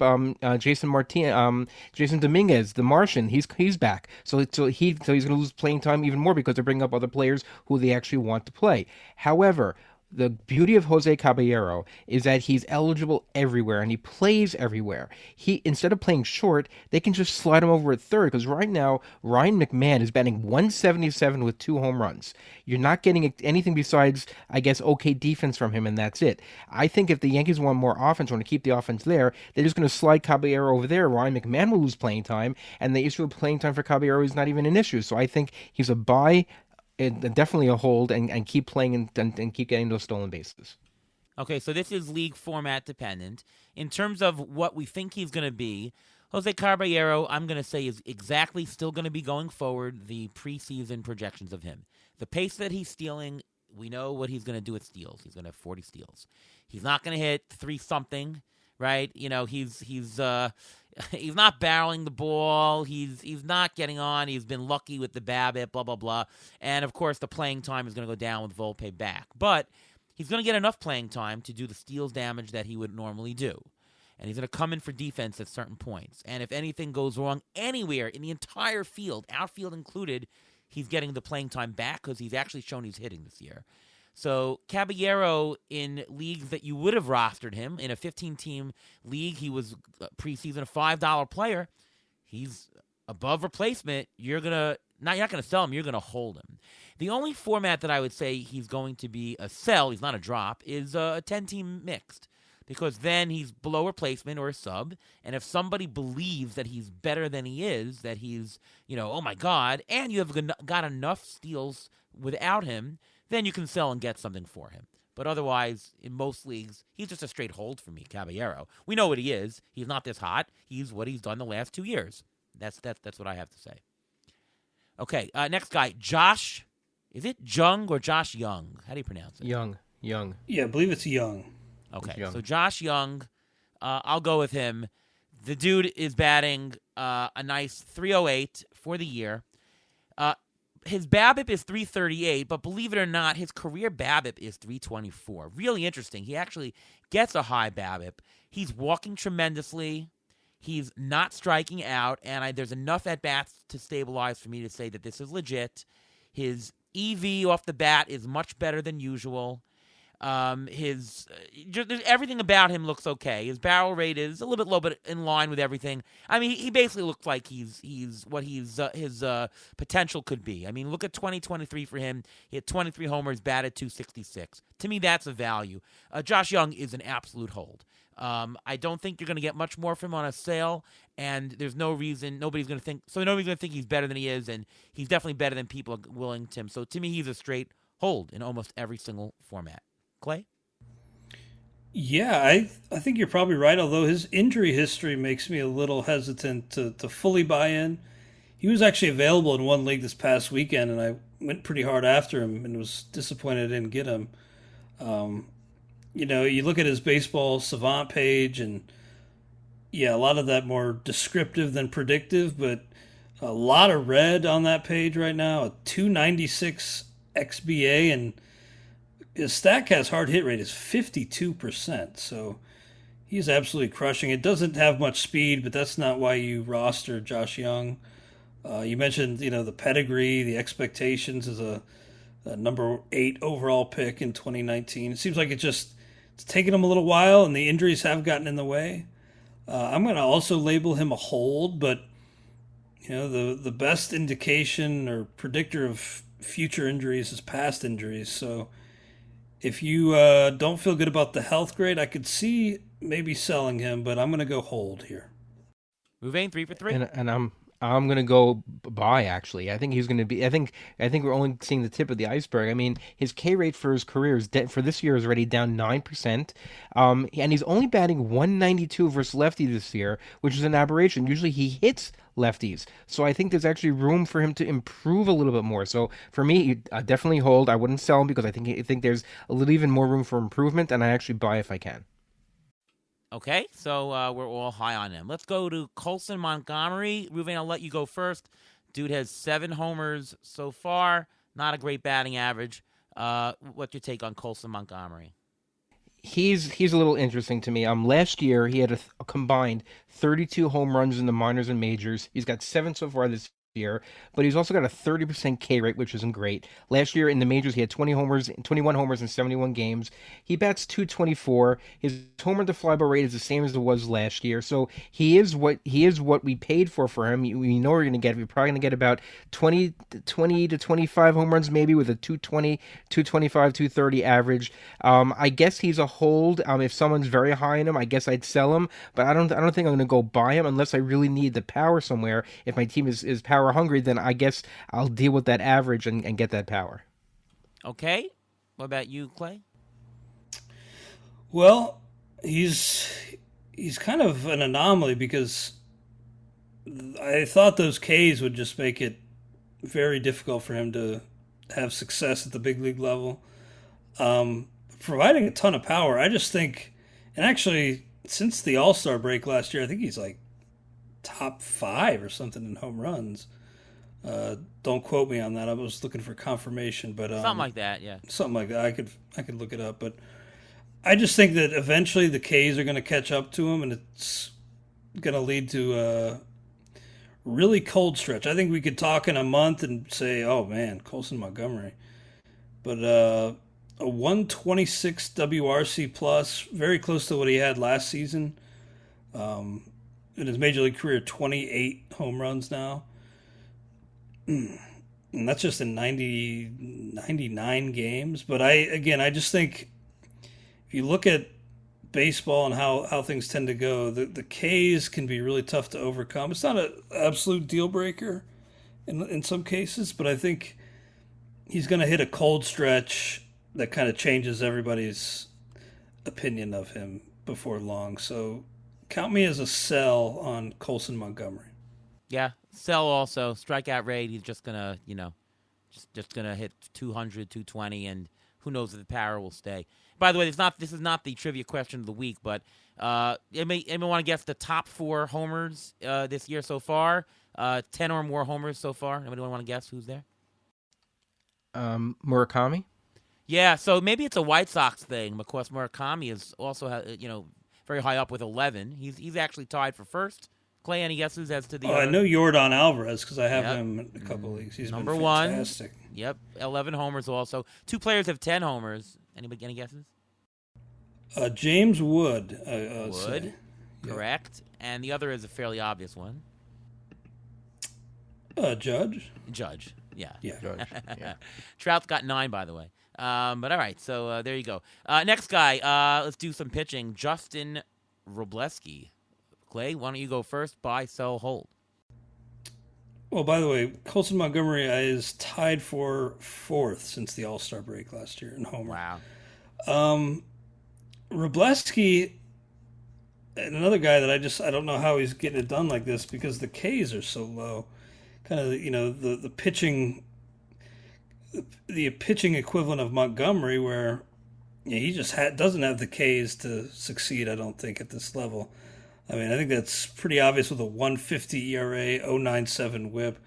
Jason Dominguez, the Martian. He's back. So he's going to lose playing time even more because they're bringing up other players who they actually want to play. However, the beauty of Jose Caballero is that he's eligible everywhere and he plays everywhere. Instead of playing short, they can just slide him over at third because right now Ryan McMahon is batting 177 with 2 home runs. You're not getting anything besides, I guess, okay defense from him, and that's it. I think if the Yankees want more offense, want to keep the offense there, they're just going to slide Caballero over there. Ryan McMahon will lose playing time, and the issue of playing time for Caballero is not even an issue. So I think he's a buy. Definitely a hold and keep playing and keep getting those stolen bases. Okay, so this is league format dependent. In terms of what we think he's going to be, Jose Caballero, I'm going to say, is exactly still going to be going forward the preseason projections of him. The pace that he's stealing, we know what he's going to do with steals. He's going to have 40 steals. He's not going to hit 3-something, right? He's not barreling the ball. He's not getting on. He's been lucky with the BABIP, blah, blah, blah. And, of course, the playing time is going to go down with Volpe back. But he's going to get enough playing time to do the steals damage that he would normally do. And he's going to come in for defense at certain points. And if anything goes wrong anywhere in the entire field, outfield included, he's getting the playing time back because he's actually shown he's hitting this year. So Caballero, in leagues that you would have rostered him, in a 15-team league, he was preseason a $5 player. He's above replacement. You're not going to sell him. You're going to hold him. The only format that I would say he's going to be a sell, he's not a drop, is a 10-team mixed. Because then he's below replacement or a sub. And if somebody believes that he's better than he is, that he's, oh my God, and you have got enough steals without him, then you can sell and get something for him. But otherwise, in most leagues, he's just a straight hold for me, Caballero. We know what he is. He's not this hot. He's what he's done the last 2 years. That's what I have to say. Okay, next guy, Josh. Is it Jung or Josh Young? How do you pronounce it? Young. Yeah, I believe it's Young. Okay, so Josh Young, I'll go with him. The dude is batting a nice 308 for the year. His BABIP is 338, but believe it or not, his career BABIP is 324. Really interesting. He actually gets a high BABIP. He's walking tremendously. He's not striking out, and there's enough at-bats to stabilize for me to say that this is legit. His EV off the bat is much better than usual. Everything about him looks okay. His barrel rate is a little bit low, but in line with everything. I mean, he basically looks like he's what his potential could be. I mean, look at 2023 for him. He had 23 homers, batted 266. To me, that's a value. Josh Young is an absolute hold. I don't think you're going to get much more from him on a sale, and there's no reason nobody's going to think he's better than he is, and he's definitely better than people are willing to him. So to me, he's a straight hold in almost every single format. Clay? Yeah, I think you're probably right, although his injury history makes me a little hesitant to fully buy in. He was actually available in one league this past weekend, and I went pretty hard after him and was disappointed I didn't get him. Um, you look at his baseball savant page, and yeah, a lot of that more descriptive than predictive, but a lot of red on that page right now. A 296 XBA, and his StatCast hard hit rate is 52%. So he's absolutely crushing it. Doesn't have much speed, but that's not why you roster Josh Young. You mentioned, the pedigree, the expectations as a number 8 overall pick in 2019. It seems like it's taken him a little while, and the injuries have gotten in the way. I'm going to also label him a hold, but the best indication or predictor of future injuries is past injuries. So if you don't feel good about the health grade, I could see maybe selling him, but I'm going to go hold here. Ruvain, 3 for 3. And I'm gonna go buy. Actually, I think he's gonna be. I think we're only seeing the tip of the iceberg. I mean, his K rate for his career for this year is already down 9%. And he's only batting 192 versus lefty this year, which is an aberration. Usually he hits lefties, so I think there's actually room for him to improve a little bit more. So for me, definitely hold. I wouldn't sell him because I think there's a little even more room for improvement, and I actually buy if I can. Okay, so we're all high on him. Let's go to Colson Montgomery. Ruvain, I'll let you go first. Dude has 7 homers so far. Not a great batting average. What's your take on Colson Montgomery? He's a little interesting to me. Last year he had a combined 32 home runs in the minors and majors. He's got 7 so far this year, but he's also got a 30% K rate, which isn't great. Last year in the majors, he had 21 homers in 71 games. He bats .224. His homer to fly ball rate is the same as it was last year. So he is what we paid for him. We know we're going to get. We're probably going to get about 20 to 25 home runs, maybe with a 220, 225, 230 average. I guess he's a hold. If someone's very high in him, I guess I'd sell him, but I don't think I'm going to go buy him unless I really need the power somewhere. If my team is power hungry, then I guess I'll deal with that average and get that power. Okay. What about you, Clay? Well, he's kind of an anomaly because I thought those Ks would just make it very difficult for him to have success at the big league level. Providing a ton of power, I just think, and actually since the All-Star break last year, I think he's like top 5 or something in home runs. Don't quote me on that. I was looking for confirmation, but something like that, yeah. Something like that. I could look it up, but I just think that eventually the K's are going to catch up to him, and it's going to lead to a really cold stretch. I think we could talk in a month and say, "Oh man, Colson Montgomery," but a 126 WRC plus, very close to what he had last season. In his major league career, 28 home runs now. And that's just in 99 games. But I just think if you look at baseball and how things tend to go, the Ks can be really tough to overcome. It's not an absolute deal breaker in some cases, but I think he's going to hit a cold stretch that kind of changes everybody's opinion of him before long. So count me as a sell on Colson Montgomery. Yeah, sell also. Strikeout rate, he's just going to, just going to hit 200, 220, and who knows if the power will stay. By the way, this is not the trivia question of the week, but anyone want to guess the top 4 homers this year so far? 10 or more homers so far. Anybody want to guess who's there? Murakami? Yeah, so maybe it's a White Sox thing because Murakami is also, very high up with 11. He's actually tied for first. Clay, any guesses as to the? I know Yordan Alvarez because I have him in a couple of leagues. He's number been one. Fantastic. Yep, 11 homers also. 2 players have 10 homers. Any guesses? James Wood. Wood, correct. And the other is a fairly obvious one. Judge. Yeah. Judge. Yeah. Trout's got 9, by the way. But all right, so there you go. Next guy, let's do some pitching. Justin Robleski. Clay, why don't you go first? Buy, sell, hold. Well, by the way, Colson Montgomery is tied for fourth since the All-Star break last year in homer. Wow. Robleski, and another guy that I don't know how he's getting it done like this because the Ks are so low. Kind of, the pitching, the pitching equivalent of Montgomery, where he just doesn't have the Ks to succeed. I don't think at this level. I mean, I think that's pretty obvious with a 1.50 ERA, 0.97 WHIP.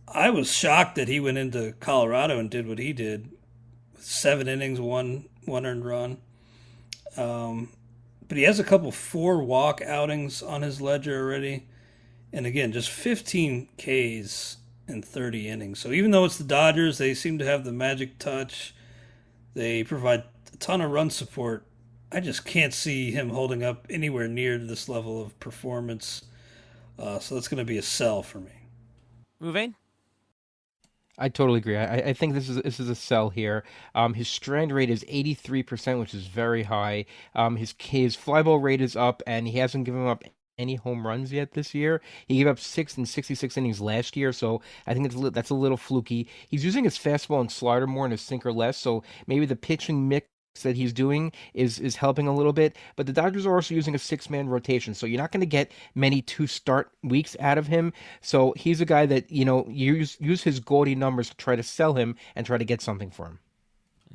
I was shocked that he went into Colorado and did what he did, 7 innings, one earned run. But he has a couple 4-walk outings on his ledger already. And again, just 15 Ks in 30 innings. So even though it's the Dodgers, they seem to have the magic touch. They provide a ton of run support. I just can't see him holding up anywhere near this level of performance. So that's going to be a sell for me. Ruvain? I totally agree. I think this is a sell here. His strand rate is 83%, which is very high. His fly ball rate is up, and he hasn't given up any home runs yet this year. He gave up 6 in 66 innings last year, so I think that's a little fluky. He's using his fastball and slider more and his sinker less, so maybe the pitching mix that he's doing is helping a little bit, but the Dodgers are also using a 6-man rotation, so you're not going to get many 2-start weeks out of him. So he's a guy that use his gaudy numbers to try to sell him and try to get something for him.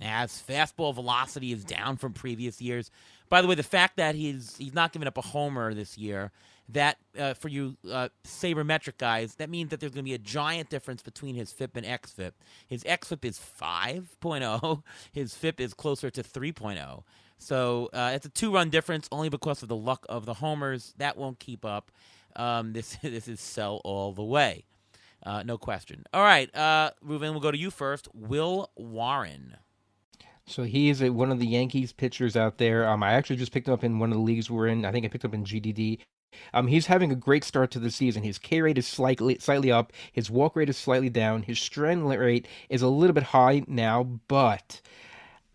As fastball velocity is down from previous years. By the way, the fact that he's not giving up a homer this year, that for you sabermetric guys, that means that there's going to be a giant difference between his FIP and xFIP. His xFIP is 5.0. His FIP is closer to 3.0. So it's a 2-run difference only because of the luck of the homers. That won't keep up. This is sell all the way. No question. All right, Ruben, we'll go to you first. Will Warren. So he is one of the Yankees pitchers out there. I actually just picked him up in one of the leagues we're in. I think I picked up in GDD. He's having a great start to the season. His K rate is slightly up. His walk rate is slightly down. His strand rate is a little bit high now, but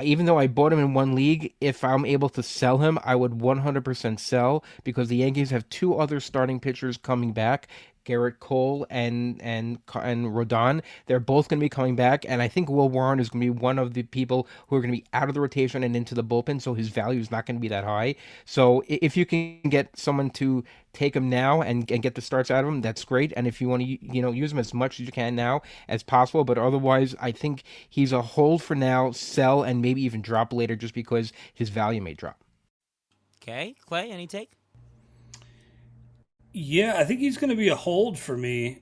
even though I bought him in one league, if I'm able to sell him, I would 100% sell because the Yankees have 2 other starting pitchers coming back. Garrett Cole and Rodon. They're both going to be coming back, and I think Will Warren is going to be one of the people who are going to be out of the rotation and into the bullpen, so his value is not going to be that high. So if you can get someone to take him now and get the starts out of him, that's great. And if you want to use him as much as you can now as possible, but otherwise, I think he's a hold for now, sell, and maybe even drop later just because his value may drop. Okay, Clay, any take? Yeah, I think he's going to be a hold for me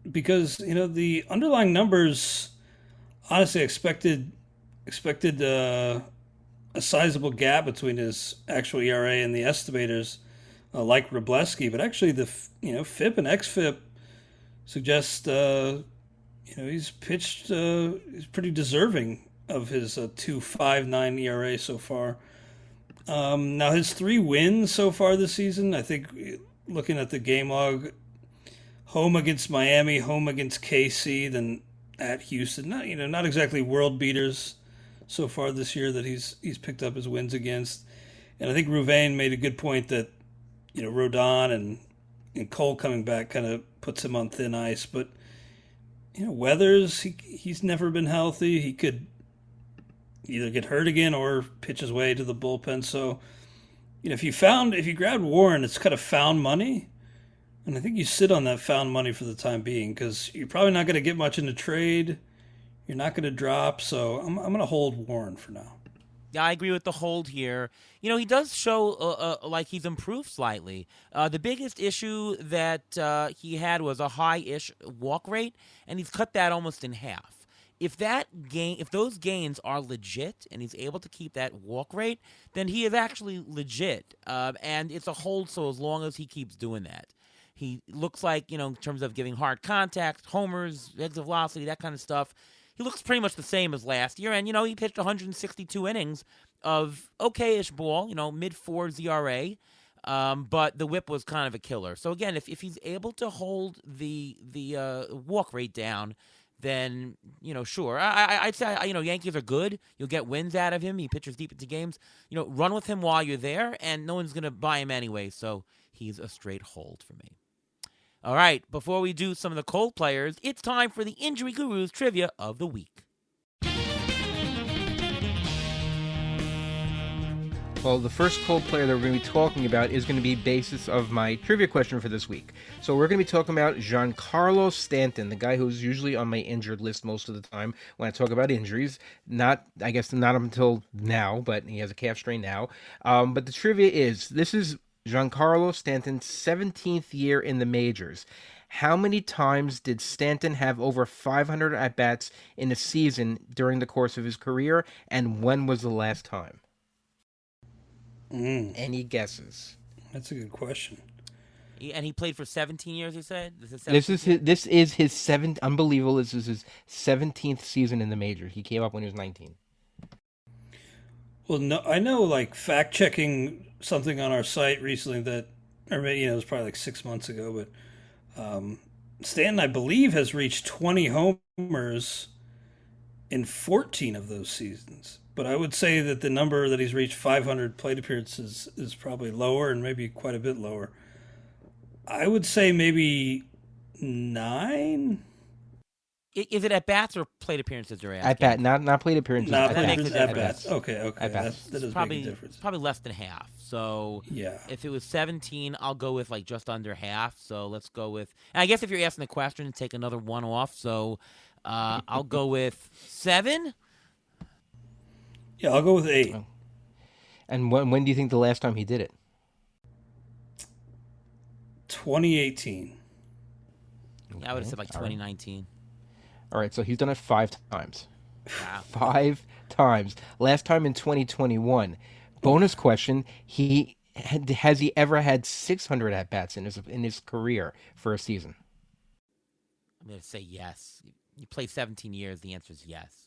because the underlying numbers. Honestly, expected a sizable gap between his actual ERA and the estimators, like Robleski. But actually, the FIP and xFIP suggest he's pitched. He's pretty deserving of his 2.59 ERA so far. Now his 3 wins so far this season, I think. Looking at the game log, home against Miami, home against KC, then at Houston. Not exactly world beaters so far this year that he's picked up his wins against. And I think Ruvain made a good point that Rodon and Cole coming back kind of puts him on thin ice. But Weathers, he's never been healthy. He could either get hurt again or pitch his way to the bullpen. So. If you grabbed Warren, it's kind of found money, and I think you sit on that found money for the time being because you're probably not going to get much in the trade. You're not going to drop, so I'm going to hold Warren for now. Yeah, I agree with the hold here. He does show like he's improved slightly. The biggest issue that he had was a high-ish walk rate, and he's cut that almost in half. If those gains are legit and he's able to keep that walk rate, then he is actually legit. And it's a hold so as long as he keeps doing that. He looks like, in terms of giving hard contact, homers, exit velocity, that kind of stuff, he looks pretty much the same as last year. And, he pitched 162 innings of okay-ish ball, mid-4 ERA. But the whip was kind of a killer. So, again, if he's able to hold the walk rate down, then sure. I'd say Yankees are good. You'll get wins out of him. He pitches deep into games. Run with him while you're there, and no one's gonna buy him anyway. So he's a straight hold for me. All right, before we do some of the cold players, it's time for the Injury Gurus trivia of the week. Well, the first cold player that we're going to be talking about is going to be basis of my trivia question for this week. So we're going to be talking about Giancarlo Stanton, the guy who's usually on my injured list most of the time when I talk about injuries. I guess not until now, but he has a calf strain now. But the trivia is, this is Giancarlo Stanton's 17th year in the majors. How many times did Stanton have over 500 at-bats in a season during the course of his career, and when was the last time? Any guesses? That's a good question. And he played for 17 years, you said? This is his seventh. Unbelievable. This is his 17th season in the majors. He came up when he was 19. Well, no, I know, like, fact checking something on our site recently that, or maybe, it was probably like 6 months ago, but Stanton, I believe, has reached 20 homers in 14 of those seasons. But I would say that the number that he's reached 500 plate appearances is probably lower, and maybe quite a bit lower. I would say maybe 9. Is it at bats or plate appearances you're asking? At bat, not plate appearances. Not at bats. Okay. At bats. That does probably, make a difference. Probably less than half. So yeah, if it was 17, I'll go with like just under half. So let's go with. And I guess if you're asking the question, take another one off. So I'll go with 7. Yeah, I'll go with 8. And when do you think the last time he did it? 2018. Okay. Yeah, I would have said like 2019. All right, so he's done it 5 times. Wow. 5 times. Last time in 2021. Bonus question: has he ever had 600 at bats in his career for a season? I'm gonna say yes. You played 17 years. The answer is yes.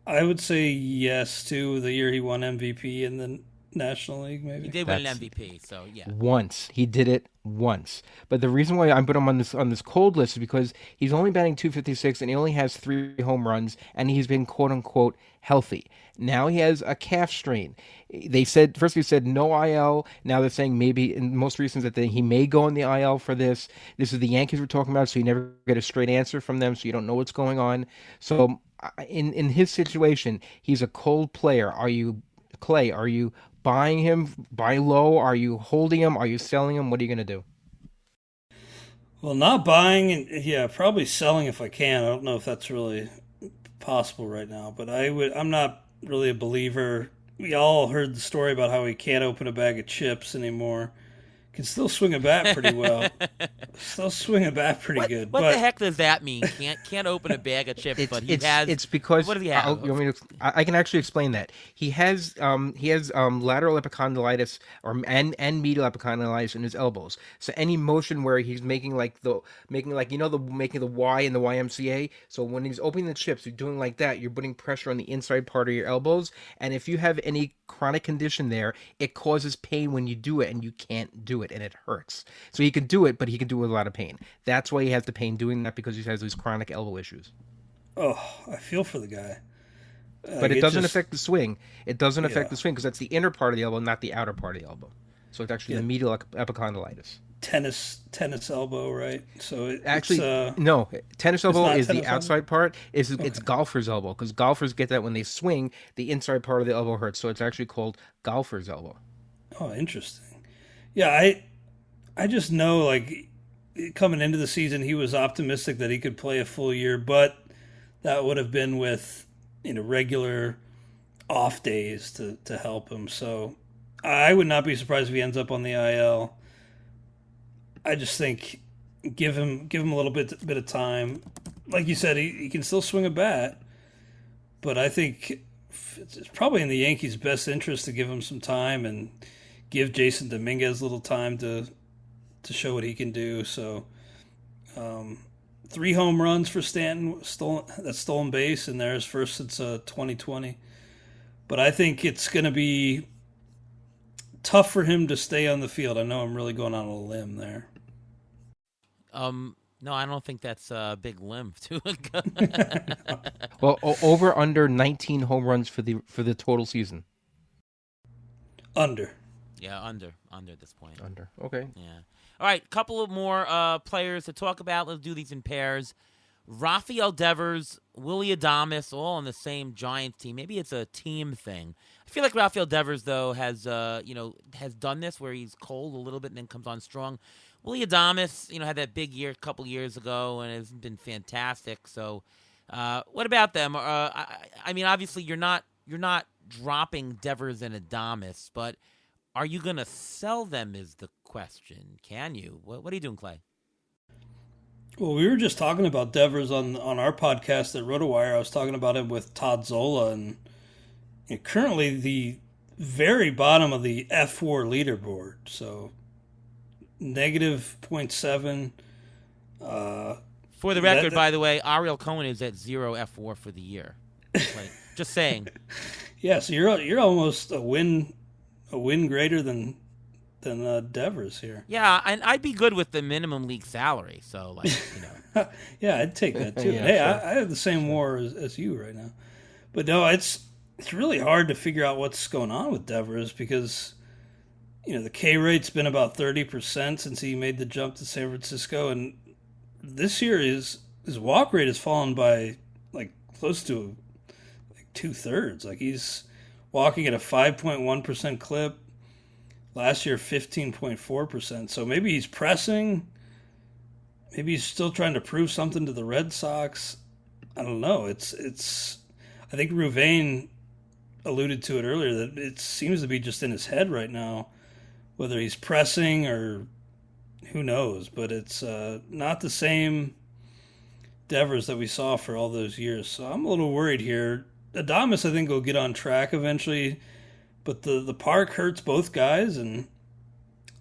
I would say yes to the year he won MVP in the National League. Maybe he did win an MVP. So yeah, once he did it once. But the reason why I put him on this cold list is because he's only batting .256 and he only has 3 home runs and he's been quote unquote healthy. Now he has a calf strain. They said no IL. Now they're saying maybe in most recent that he may go on the IL for this. This is the Yankees we're talking about, so you never get a straight answer from them, so you don't know what's going on. So in his situation, he's a cold player. Are you buying him, buy low? Are you holding him? Are you selling him? What are you going to do? Well, not buying, and probably selling if I can. I don't know if that's really possible right now, but I'm not really a believer. We all heard the story about how he can't open a bag of chips anymore. Can still swing a bat pretty well. Good. What the heck does that mean? Can't open a bag of chips, but he has. It's because what does he have? I can actually explain that. He has lateral epicondylitis and medial epicondylitis in his elbows. So any motion where he's making the Y in the YMCA. So when he's opening the chips, you're doing like that. You're putting pressure on the inside part of your elbows, and if you have any chronic condition there, it causes pain when you do it, and you can't do it, and it hurts. So he can do it, but he can do it with a lot of pain. That's why he has the pain doing that, because he has these chronic elbow issues. Oh, I feel for the guy. But it doesn't affect the swing. It doesn't affect the swing because that's the inner part of the elbow, not the outer part of the elbow. So it's actually the medial epicondylitis. Tennis elbow, right? So no. Tennis elbow is the outside part. It's golfer's elbow, because golfers get that when they swing. The inside part of the elbow hurts, so it's actually called golfer's elbow. Oh, interesting. Yeah, I just know, like, coming into the season, he was optimistic that he could play a full year, but that would have been with regular off days to help him. So I would not be surprised if he ends up on the IL. I just think give him a little bit of time. Like you said, he can still swing a bat, but I think it's probably in the Yankees' best interest to give him some time and give Jason Dominguez a little time to show what he can do. So 3 home runs for Stanton, stolen base, and there's first since 2020. But I think it's going to be tough for him to stay on the field. I know I'm really going on a limb there. No, I don't think that's a big limb to Well, over under 19 home runs for the total season. Under. Yeah, under at this point. Under. Okay. Yeah. All right, couple of more players to talk about. Let's do these in pairs. Rafael Devers, Willy Adames, all on the same Giants team. Maybe it's a team thing. I feel like Rafael Devers though has has done this where he's cold a little bit and then comes on strong. Willy Adames, had that big year a couple years ago and has been fantastic. So, what about them? I mean, obviously you're not dropping Devers and Adames, but are you going to sell them? Is the question. Can you? What are you doing, Clay? Well, we were just talking about Devers on our podcast at RotoWire. I was talking about it with Todd Zola, and currently the very bottom of the F4 leaderboard. So negative 0.7. For the record, by the way, Ariel Cohen is at 0 F4 for the year. Like, just saying. Yeah, so you're almost a win greater than Devers here. Yeah, and I'd be good with the minimum league salary. So, Yeah, I'd take that too. Yeah, Hey, sure. I have the same war as you right now. But no, it's really hard to figure out what's going on with Devers because the K rate's been about 30% since he made the jump to San Francisco, and this year his walk rate has fallen by like close to like 2/3. Like he's walking at a 5.1% clip. Last year, 15.4%. So maybe he's pressing. Maybe he's still trying to prove something to the Red Sox. I don't know. It's. I think Rouvain alluded to it earlier that it seems to be just in his head right now, whether he's pressing or who knows. But it's not the same Devers that we saw for all those years. So I'm a little worried here. Adames, I think, will get on track eventually. But the park hurts both guys, and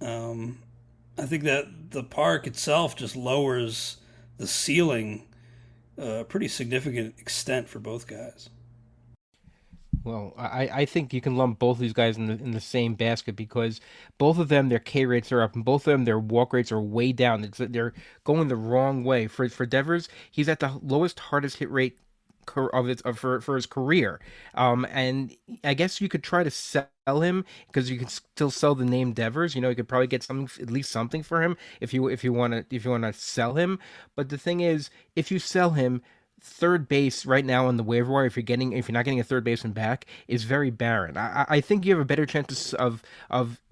I think that the park itself just lowers the ceiling a pretty significant extent for both guys. Well, I think you can lump both of these guys in the same basket because both of them, their K rates are up, and both of them, their walk rates are way down. They're going the wrong way. For Devers, he's at the lowest, hardest hit rate for his career, and I guess you could try to sell him because you can still sell the name Devers. You could probably get something, at least something for him if you want to sell him. But the thing is, if you sell him, third base right now on the waiver wire, if you're not getting a third baseman back, is very barren. I think you have a better chance of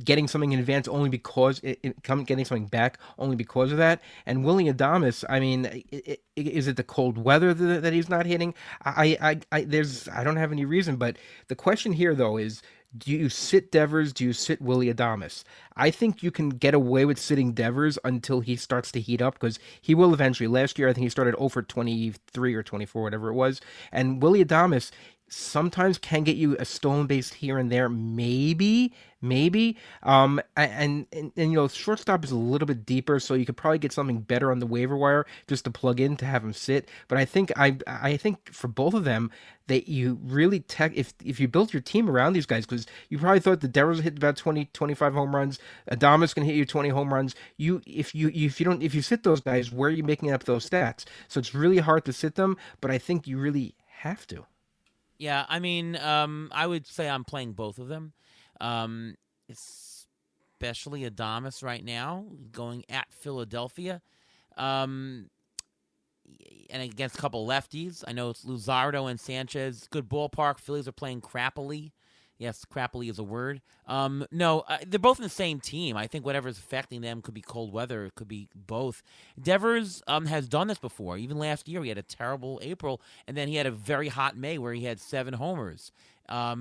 getting something in advance only because getting something back only because of that. And Willy Adames, I mean, is it the cold weather that he's not hitting? I don't have any reason, but the question here though is, do you sit Devers? Do you sit Willy Adames? I think you can get away with sitting Devers until he starts to heat up because he will eventually. Last year, I think he started 0 for 23 or 24, whatever it was. And Willy Adames sometimes can get you a stolen base here and there, maybe. And shortstop is a little bit deeper, so you could probably get something better on the waiver wire just to plug in to have him sit. But I think for both of them that you really if you built your team around these guys, because you probably thought the Devers would hit about 20, 25 home runs, Adames can hit you 20 home runs. If you sit those guys, where are you making up those stats? So it's really hard to sit them, but I think you really have to. Yeah, I mean, I would say I'm playing both of them, especially Adames right now, going at Philadelphia, and against a couple lefties. I know it's Luzardo and Sanchez. Good ballpark. Phillies are playing crappily. Yes, crappily is a word. No, they're both in the same team. I think whatever's affecting them could be cold weather. It could be both. Devers has done this before. Even last year, he had a terrible April, and then he had a very hot May where he had 7 homers. They're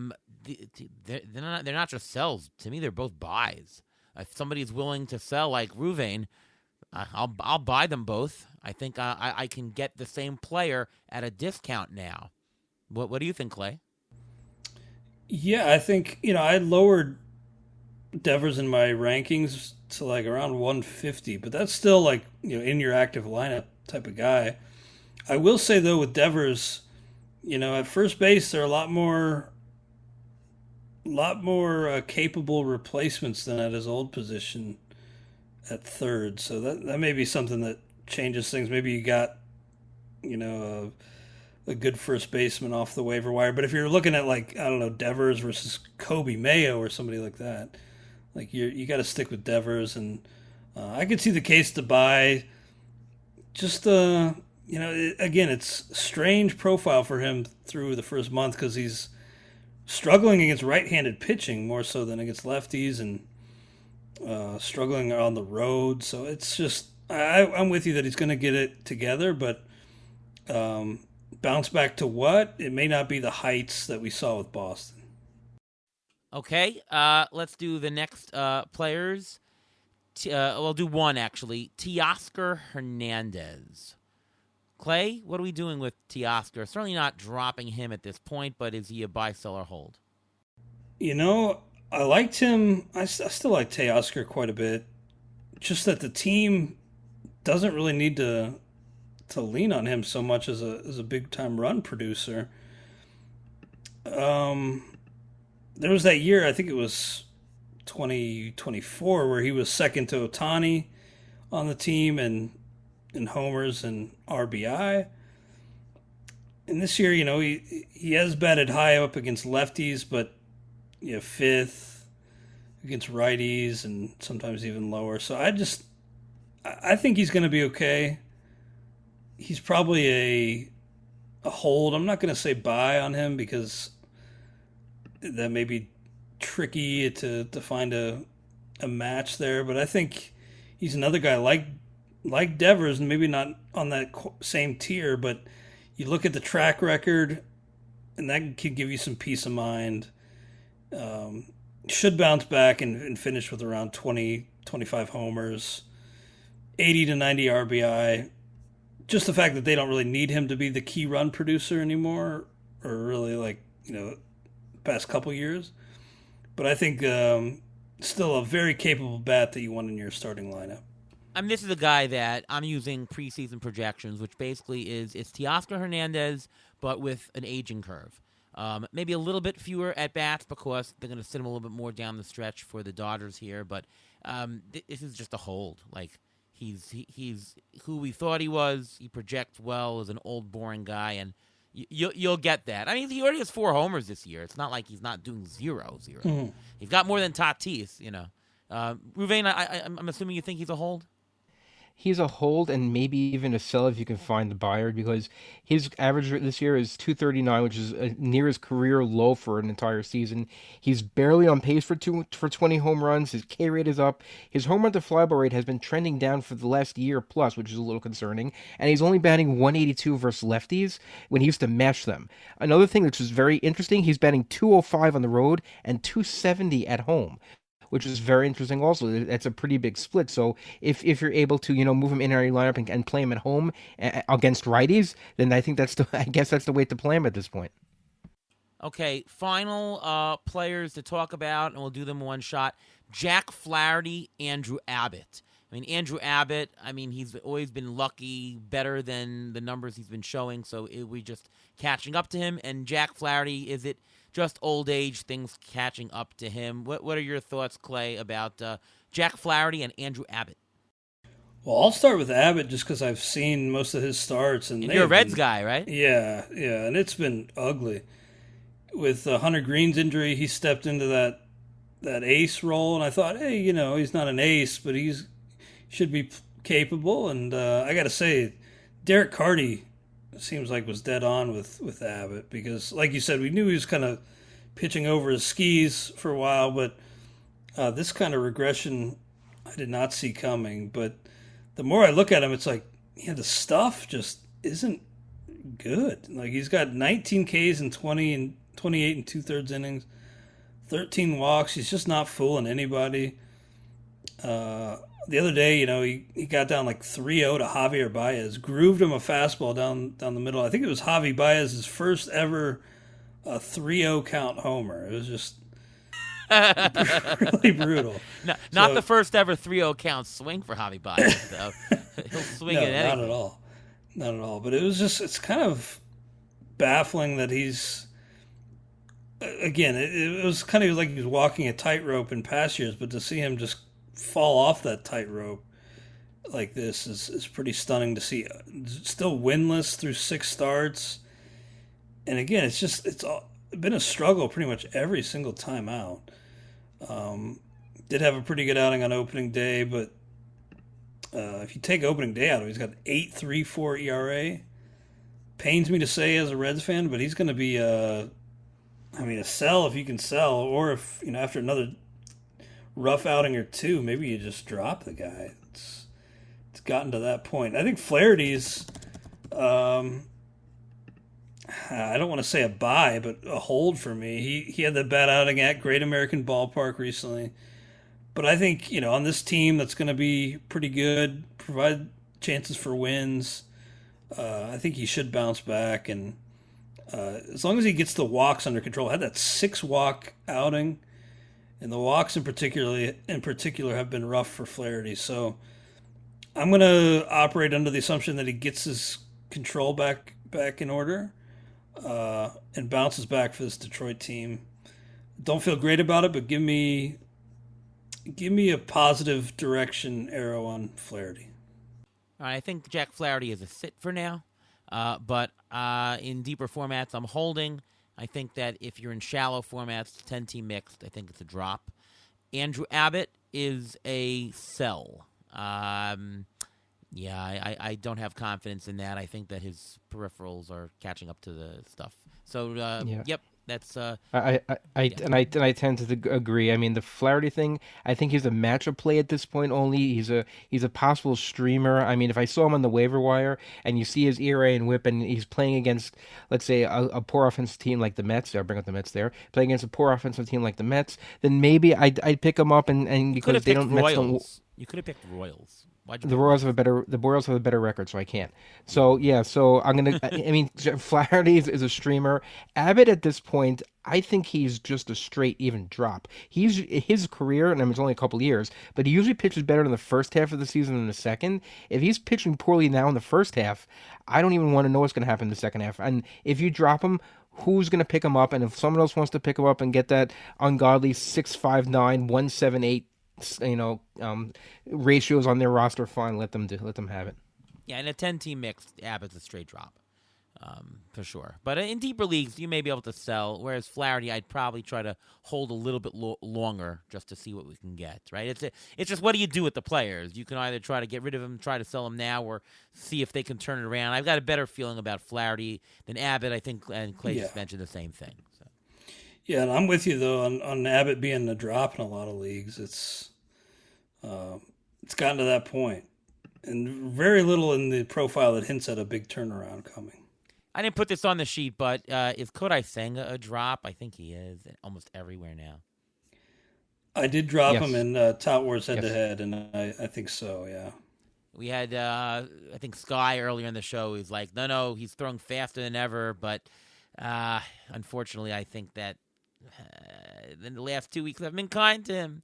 not just sells. To me, they're both buys. If somebody's willing to sell like Rouvain, I'll buy them both. I think I can get the same player at a discount now. What do you think, Clay? Yeah, I think, I lowered Devers in my rankings to like around 150, but that's still like, in your active lineup type of guy. I will say though with Devers, at first base, there are a lot more capable replacements than at his old position at third. So that may be something that changes things. Maybe you got, a good first baseman off the waiver wire. But if you're looking at, like, I don't know, Devers versus Kobe Mayo or somebody like that, like, you got to stick with Devers. And I could see the case to buy. Just again, it's a strange profile for him through the first month because he's struggling against right-handed pitching more so than against lefties, and struggling on the road. So it's just, I'm with you that he's going to get it together, but bounce back to what? It may not be the heights that we saw with Boston. Okay, let's do the next players. We'll do one, actually. Teoscar Hernandez. Clay, what are we doing with Teoscar? Certainly not dropping him at this point, but is he a buy, sell, or hold? I liked him. I still like Teoscar quite a bit. Just that the team doesn't really need to lean on him so much as a big-time run producer. There was that year, I think it was 2024, where he was second to Ohtani on the team and in homers and RBI. And this year, he has batted high up against lefties, but fifth against righties and sometimes even lower. So I think he's going to be okay. He's probably a hold. I'm not going to say buy on him because that may be tricky to find a match there, but I think he's another guy like Devers, and maybe not on that same tier, but you look at the track record, and that can give you some peace of mind. Should bounce back and finish with around 20, 25 homers, 80 to 90 RBI. Just the fact that they don't really need him to be the key run producer anymore, or really past couple years. But I think still a very capable bat that you want in your starting lineup. I mean, this is a guy that I'm using preseason projections, which basically it's Teoscar Hernandez, but with an aging curve. Maybe a little bit fewer at-bats because they're going to sit him a little bit more down the stretch for the Dodgers here. But this is just a hold. Like, he's who we thought he was. He projects well as an old, boring guy, and you'll get that. I mean, he already has 4 homers this year. It's not like he's not doing 0-0. Mm-hmm. He's got more than Tatis, Ruvain, I'm assuming you think he's a hold? He's a hold and maybe even a sell if you can find the buyer, because his average this year is 239, which is near his career low for an entire season. He's barely on pace for 20 home runs. His K rate is up. His home run to fly ball rate has been trending down for the last year plus, which is a little concerning. And he's only batting 182 versus lefties when he used to mash them. Another thing which is very interesting, he's batting 205 on the road and 270 at home, which is very interesting also. That's a pretty big split. So if you're able to, move him in our lineup and play him at home against righties, then I think I guess that's the way to play him at this point. Okay, final players to talk about, and we'll do them one shot. Jack Flaherty, Andrew Abbott. I mean, Andrew Abbott, he's always been lucky, better than the numbers he's been showing, so we just catching up to him. And Jack Flaherty, is it just old age, things catching up to him? What are your thoughts, Clay, about Jack Flaherty and Andrew Abbott? Well, I'll start with Abbott just because I've seen most of his starts. And you're a Reds guy, right? Yeah, and it's been ugly. With Hunter Green's injury, he stepped into that ace role, and I thought, hey, he's not an ace, but he's should be capable. And I got to say, Derek Carty seems like was dead on with Abbott, because like you said, we knew he was kind of pitching over his skis for a while, but this kind of regression I did not see coming. But the more I look at him, it's like, the stuff just isn't good. Like, he's got 19 Ks in 28 and 2/3 innings, 13 walks. He's just not fooling anybody. The other day, he got down like 3-0 to Javier Baez, grooved him a fastball down the middle. I think it was Javi Baez's first ever 3-0 count homer. It was just really brutal. Not the first ever 3-0 count swing for Javi Baez, though. He'll swing it anyway. Not at all. But it's kind of baffling that he's, again, it was kind of like he was walking a tightrope in past years, but to see him just fall off that tightrope like this is pretty stunning to see. Still winless through 6 starts, and again, it's been a struggle pretty much every single time out. Did have a pretty good outing on opening day, but if you take opening day out of it, he's got 8.34 ERA. Pains me to say as a Reds fan, but he's going to be a sell if you can sell, or if after another rough outing or two, maybe you just drop the guy. It's gotten to that point. I think Flaherty's, I don't want to say a buy, but a hold for me. He had that bad outing at Great American Ballpark recently, but I think on this team that's going to be pretty good, provide chances for wins. I think he should bounce back, and as long as he gets the walks under control. I had that 6-walk outing, and the walks in particular have been rough for Flaherty. So I'm going to operate under the assumption that he gets his control back in order and bounces back for this Detroit team. Don't feel great about it, but give me a positive direction arrow on Flaherty. All right, I think Jack Flaherty is a sit for now, but in deeper formats, I'm holding. I think that if you're in shallow formats, 10-team mixed, I think it's a drop. Andrew Abbott is a sell. I don't have confidence in that. I think that his peripherals are catching up to the stuff. So, Yep, that's. I tend to agree. I mean, the Flaherty thing, I think he's a matchup play at this point only. He's a possible streamer. I mean, if I saw him on the waiver wire and you see his ERA and WHIP, and he's playing against, let's say, a poor offensive team like the Mets. I'll bring up the Mets there. Playing against a poor offensive team like the Mets, then maybe I'd pick him up and because they don't. You could have picked Royals. The Royals have a better record, so I can't. So yeah, so I'm gonna. I mean, Flaherty is a streamer. Abbott at this point, I think he's just a straight even drop. His career, and it's only a couple years, but he usually pitches better in the first half of the season than the second. If he's pitching poorly now in the first half, I don't even want to know what's going to happen in the second half. And if you drop him, who's going to pick him up? And if someone else wants to pick him up and get that ungodly 6.59, 1.78. Ratios on their roster, fine. Let them have it. Yeah, in a 10-team mix, Abbott's a straight drop, for sure. But in deeper leagues, you may be able to sell. Whereas Flaherty, I'd probably try to hold a little bit longer just to see what we can get. Right? It's just what do you do with the players? You can either try to get rid of them, try to sell them now, or see if they can turn it around. I've got a better feeling about Flaherty than Abbott. I think, and Clay just mentioned the same thing. So. Yeah, and I'm with you though on Abbott being a drop in a lot of leagues. It's gotten to that point, and very little in the profile that hints at a big turnaround coming. I didn't put this on the sheet, but is Kodai Senga a drop? I think he is almost everywhere now. I did drop him in Tout Wars head-to-head, and I think so, yeah. We had, I think, Sky earlier in the show. He's like, no, he's throwing faster than ever, but unfortunately, I think that in the last 2 weeks I've been kind to him.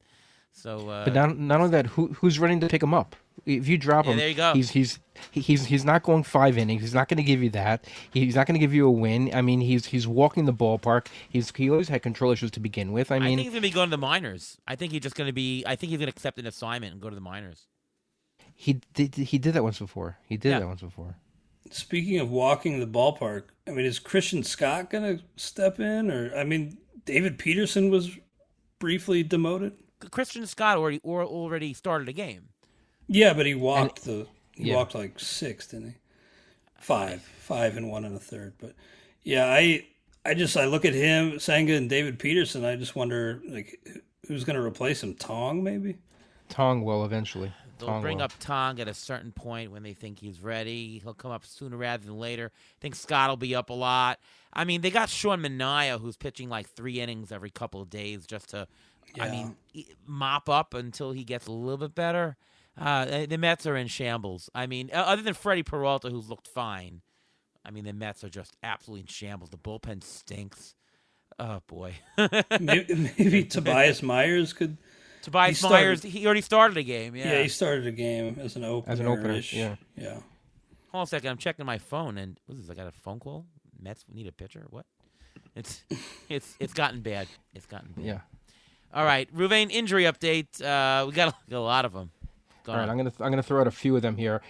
So, but not only that, who's running to pick him up? If you drop him, there you go. He's not going 5 innings. He's not going to give you that. He's not going to give you a win. I mean, he's walking the ballpark. He always had control issues to begin with. I mean, think he's going to be going to the minors. I think he's going to accept an assignment and go to the minors. He did that once before. Speaking of walking the ballpark, I mean, is Christian Scott going to step in, or I mean, David Peterson was briefly demoted. Christian Scott already started a game. Yeah, but he walked walked like 6, didn't he? 5 and 1 1/3. But yeah, I look at him, Senga and David Peterson. I just wonder like who's going to replace him? Tong maybe. Tong will eventually. They'll bring up Tong at a certain point when they think he's ready. He'll come up sooner rather than later. I think Scott will be up a lot. I mean, they got Sean Manaea, who's pitching like 3 innings every couple of days just to, mop up until he gets a little bit better. The Mets are in shambles. I mean, other than Freddie Peralta, who's looked fine, I mean, the Mets are just absolutely in shambles. The bullpen stinks. Oh, boy. maybe Tobias Myers could... Tobias Myers, he already started a game. Yeah, he started a game as an opener. Yeah. Hold on a second. I'm checking my phone, and what is this? I got a phone call. Mets need a pitcher. What? It's gotten bad. It's gotten bad. Yeah. All right, Ruvain, injury update. We got a lot of them. Go All right, on. I'm gonna throw out a few of them here.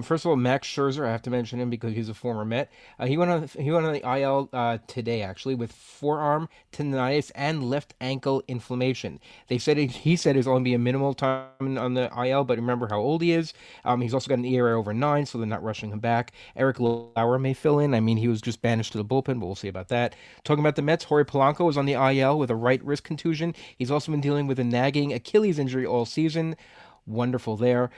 First of all, Max Scherzer, I have to mention him because he's a former Met. He went on the IL today actually with forearm tendonitis and left ankle inflammation. He said it's only be a minimal time on the IL, but remember how old he is. He's also got an ERA over 9, so they're not rushing him back. Eric Lauer may fill in. I mean, he was just banished to the bullpen, but we'll see about that. Talking about the Mets, Jorge Polanco is on the IL with a right wrist contusion. He's also been dealing with a nagging Achilles injury all season. Wonderful there.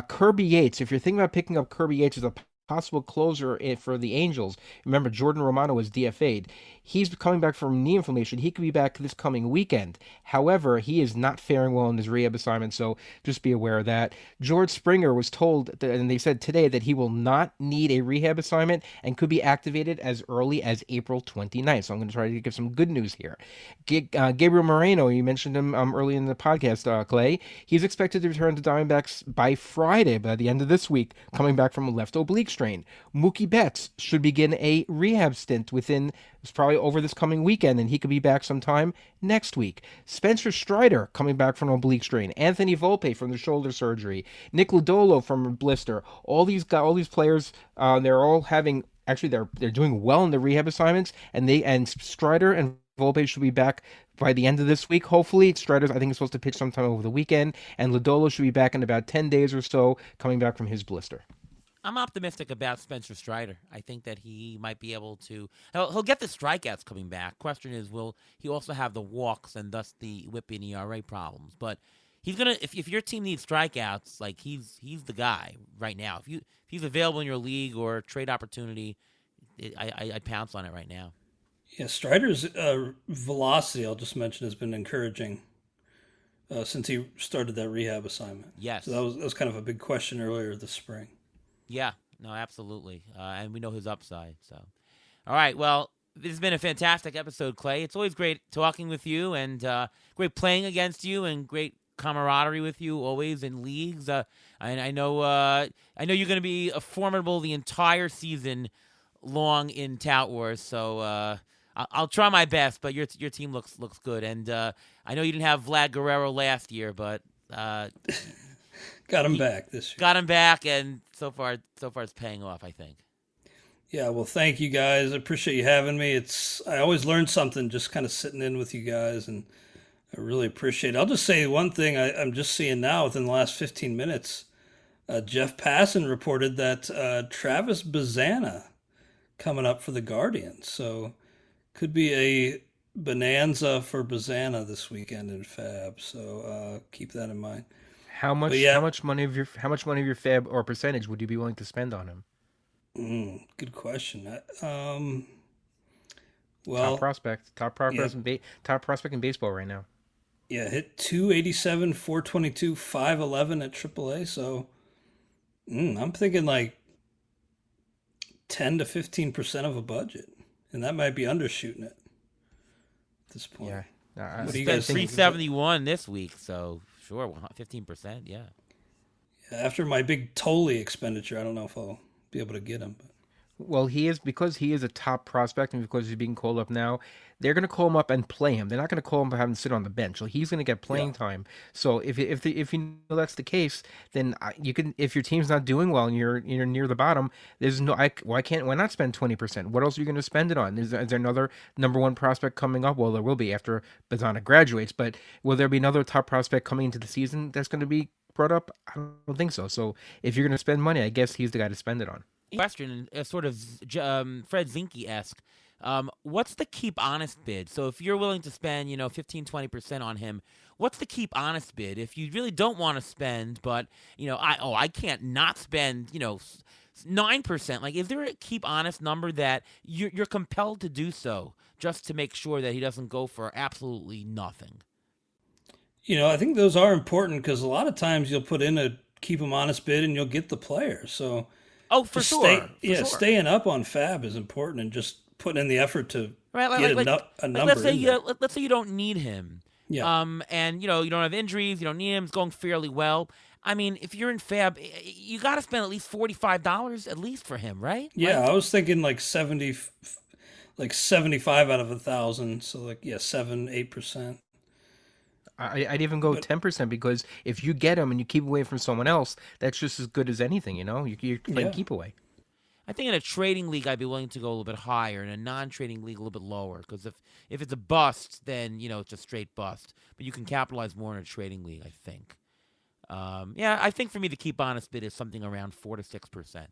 Kirby Yates, if you're thinking about picking up Kirby Yates as a possible closer for the Angels, remember Jordan Romano was DFA'd. He's coming back from knee inflammation. He could be back this coming weekend. However, he is not faring well in his rehab assignment, so just be aware of that. George Springer was told, and they said today, that he will not need a rehab assignment and could be activated as early as April 29th. So I'm going to try to give some good news here. Gabriel Moreno, you mentioned him early in the podcast, Clay. He's expected to return to Diamondbacks by Friday, by the end of this week, coming back from a left oblique strain. Mookie Betts should begin a rehab stint it's probably over this coming weekend, and he could be back sometime next week. Spencer Strider coming back from an oblique strain. Anthony Volpe from the shoulder surgery. Nick Lodolo from a blister. All these players, they're all having actually they're doing well in the rehab assignments, and Strider and Volpe should be back by the end of this week. Hopefully, Strider I think is supposed to pitch sometime over the weekend, and Lodolo should be back in about 10 days or so, coming back from his blister. I'm optimistic about Spencer Strider. I think that he might be able to. He'll get the strikeouts coming back. Question is, will he also have the walks and thus the WHIP and ERA problems? But he's gonna. If your team needs strikeouts, like he's the guy right now. If he's available in your league or trade opportunity, I'd pounce on it right now. Yeah, Strider's velocity, I'll just mention, has been encouraging since he started that rehab assignment. Yes. So that was kind of a big question earlier this spring. Yeah, no, absolutely. And we know his upside. So, all right. Well, this has been a fantastic episode, Clay. It's always great talking with you and great playing against you and great camaraderie with you always in leagues. And I know you're going to be formidable the entire season long in Tout Wars. So I'll try my best, but your team looks good. And I know you didn't have Vlad Guerrero last year, but got him back this year. Got him back, and so far it's paying off, I think. Yeah, well, thank you guys. I appreciate you having me. I always learn something just kind of sitting in with you guys, and I really appreciate it. I'll just say one thing I'm just seeing now within the last 15 minutes. Jeff Passan reported that Travis Bazzana coming up for the Guardians. So could be a bonanza for Bazzana this weekend in FAAB. So keep that in mind. How much money of your FAAB or percentage would you be willing to spend on him? Good question. Top prospect in baseball right now. Yeah, hit 287, 422, 511 at AAA. So I'm thinking like 10 to 15% of a budget, and that might be undershooting it at this point. Yeah, what do you guys think? 371 this week, so sure, 15%. Yeah. After my big Tolley expenditure, I don't know if I'll be able to get him. But. Well, because he is a top prospect, and because he's being called up now, they're going to call him up and play him. They're not going to call him to have him sit on the bench. So he's going to get playing time. So if you know that's the case, then you can. If your team's not doing well and you're near the bottom, there's no. Why not spend 20%? What else are you going to spend it on? Is there another number one prospect coming up? Well, there will be after Bazzana graduates, but will there be another top prospect coming into the season that's going to be brought up? I don't think so. So if you're going to spend money, I guess he's the guy to spend it on. Question, sort of Fred Zinke-esque. What's the keep honest bid? So if you're willing to spend, 15, 20% on him, what's the keep honest bid? If you really don't want to spend, but, I can't not spend, 9%. Like, is there a keep honest number that you're compelled to do so just to make sure that he doesn't go for absolutely nothing? I think those are important because a lot of times you'll put in a keep him honest bid and you'll get the player. So. Oh, for sure. Staying up on FAAB is important, and just putting in the effort to get a number. Let's say you don't need him. Yeah. And you don't have injuries. You don't need him. It's going fairly well. I mean, if you're in FAAB, you got to spend at least $45 at least for him, right? Yeah, I was thinking like 75 out of 1,000. So 7-8%. I'd even go 10% because if you get him and you keep away from someone else, that's just as good as anything, You're playing keep away. I think in a trading league, I'd be willing to go a little bit higher. In a non-trading league, a little bit lower. Because if it's a bust, then, it's a straight bust. But you can capitalize more in a trading league, I think. I think for me, the keep honest bid is something around 4 to 6%.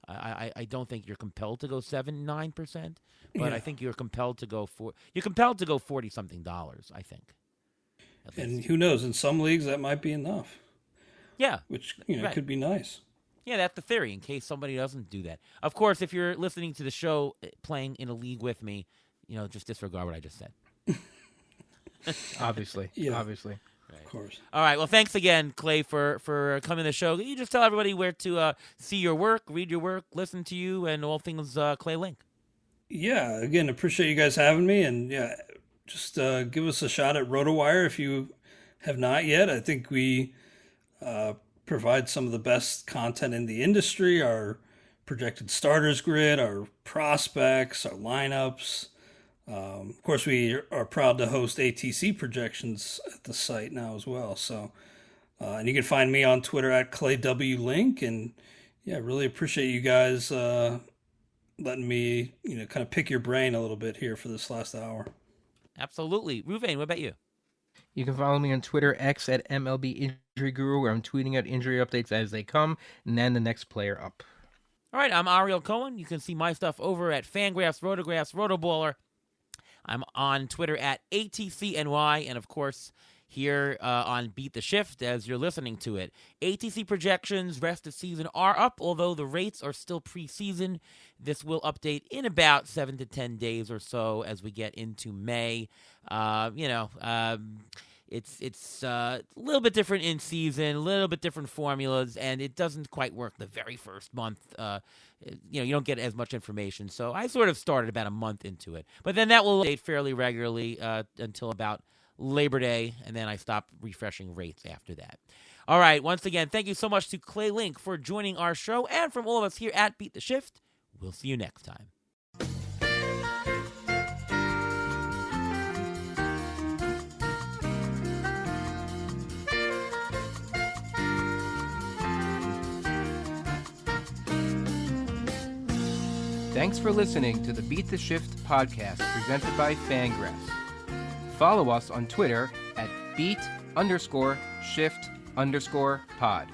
I don't think you're compelled to go 7-9%, but I think you're compelled to go $40-something, I think. And who knows? In some leagues, that might be enough. Yeah. Which, right. could be nice. Yeah, that's the theory, in case somebody doesn't do that. Of course, if you're listening to the show playing in a league with me, just disregard what I just said. Obviously. Obviously. Right. Of course. All right. Well, thanks again, Clay, for coming to the show. Can you just tell everybody where to see your work, read your work, listen to you, and all things Clay Link? Yeah. Again, appreciate you guys having me. And, just give us a shot at RotoWire if you have not yet. I think we provide some of the best content in the industry, our projected starters grid, our prospects, our lineups. Of course, we are proud to host ATC projections at the site now as well. So, and you can find me on Twitter at ClayWLink. And really appreciate you guys letting me, kind of pick your brain a little bit here for this last hour. Absolutely. Ruvain, what about you? You can follow me on Twitter, X at MLB Injury Guru, where I'm tweeting out injury updates as they come, and then the next player up. All right, I'm Ariel Cohen. You can see my stuff over at Fangraphs, Rotographs, Rotoballer. I'm on Twitter at ATCNY, and of course, here on Beat the Shift as you're listening to it. ATC projections rest of season are up, although the rates are still preseason. This will update in about 7 to 10 days or so as we get into May. It's a little bit different in season, a little bit different formulas, and it doesn't quite work the very first month. You don't get as much information. So I sort of started about a month into it. But then that will update fairly regularly until about Labor Day, and then I stop refreshing rates after that. All right, once again, thank you so much to Clay Link for joining our show, and from all of us here at Beat the Shift, we'll see you next time. Thanks for listening to the Beat the Shift podcast presented by Fangraphs. Follow us on Twitter at beat_shift_pod.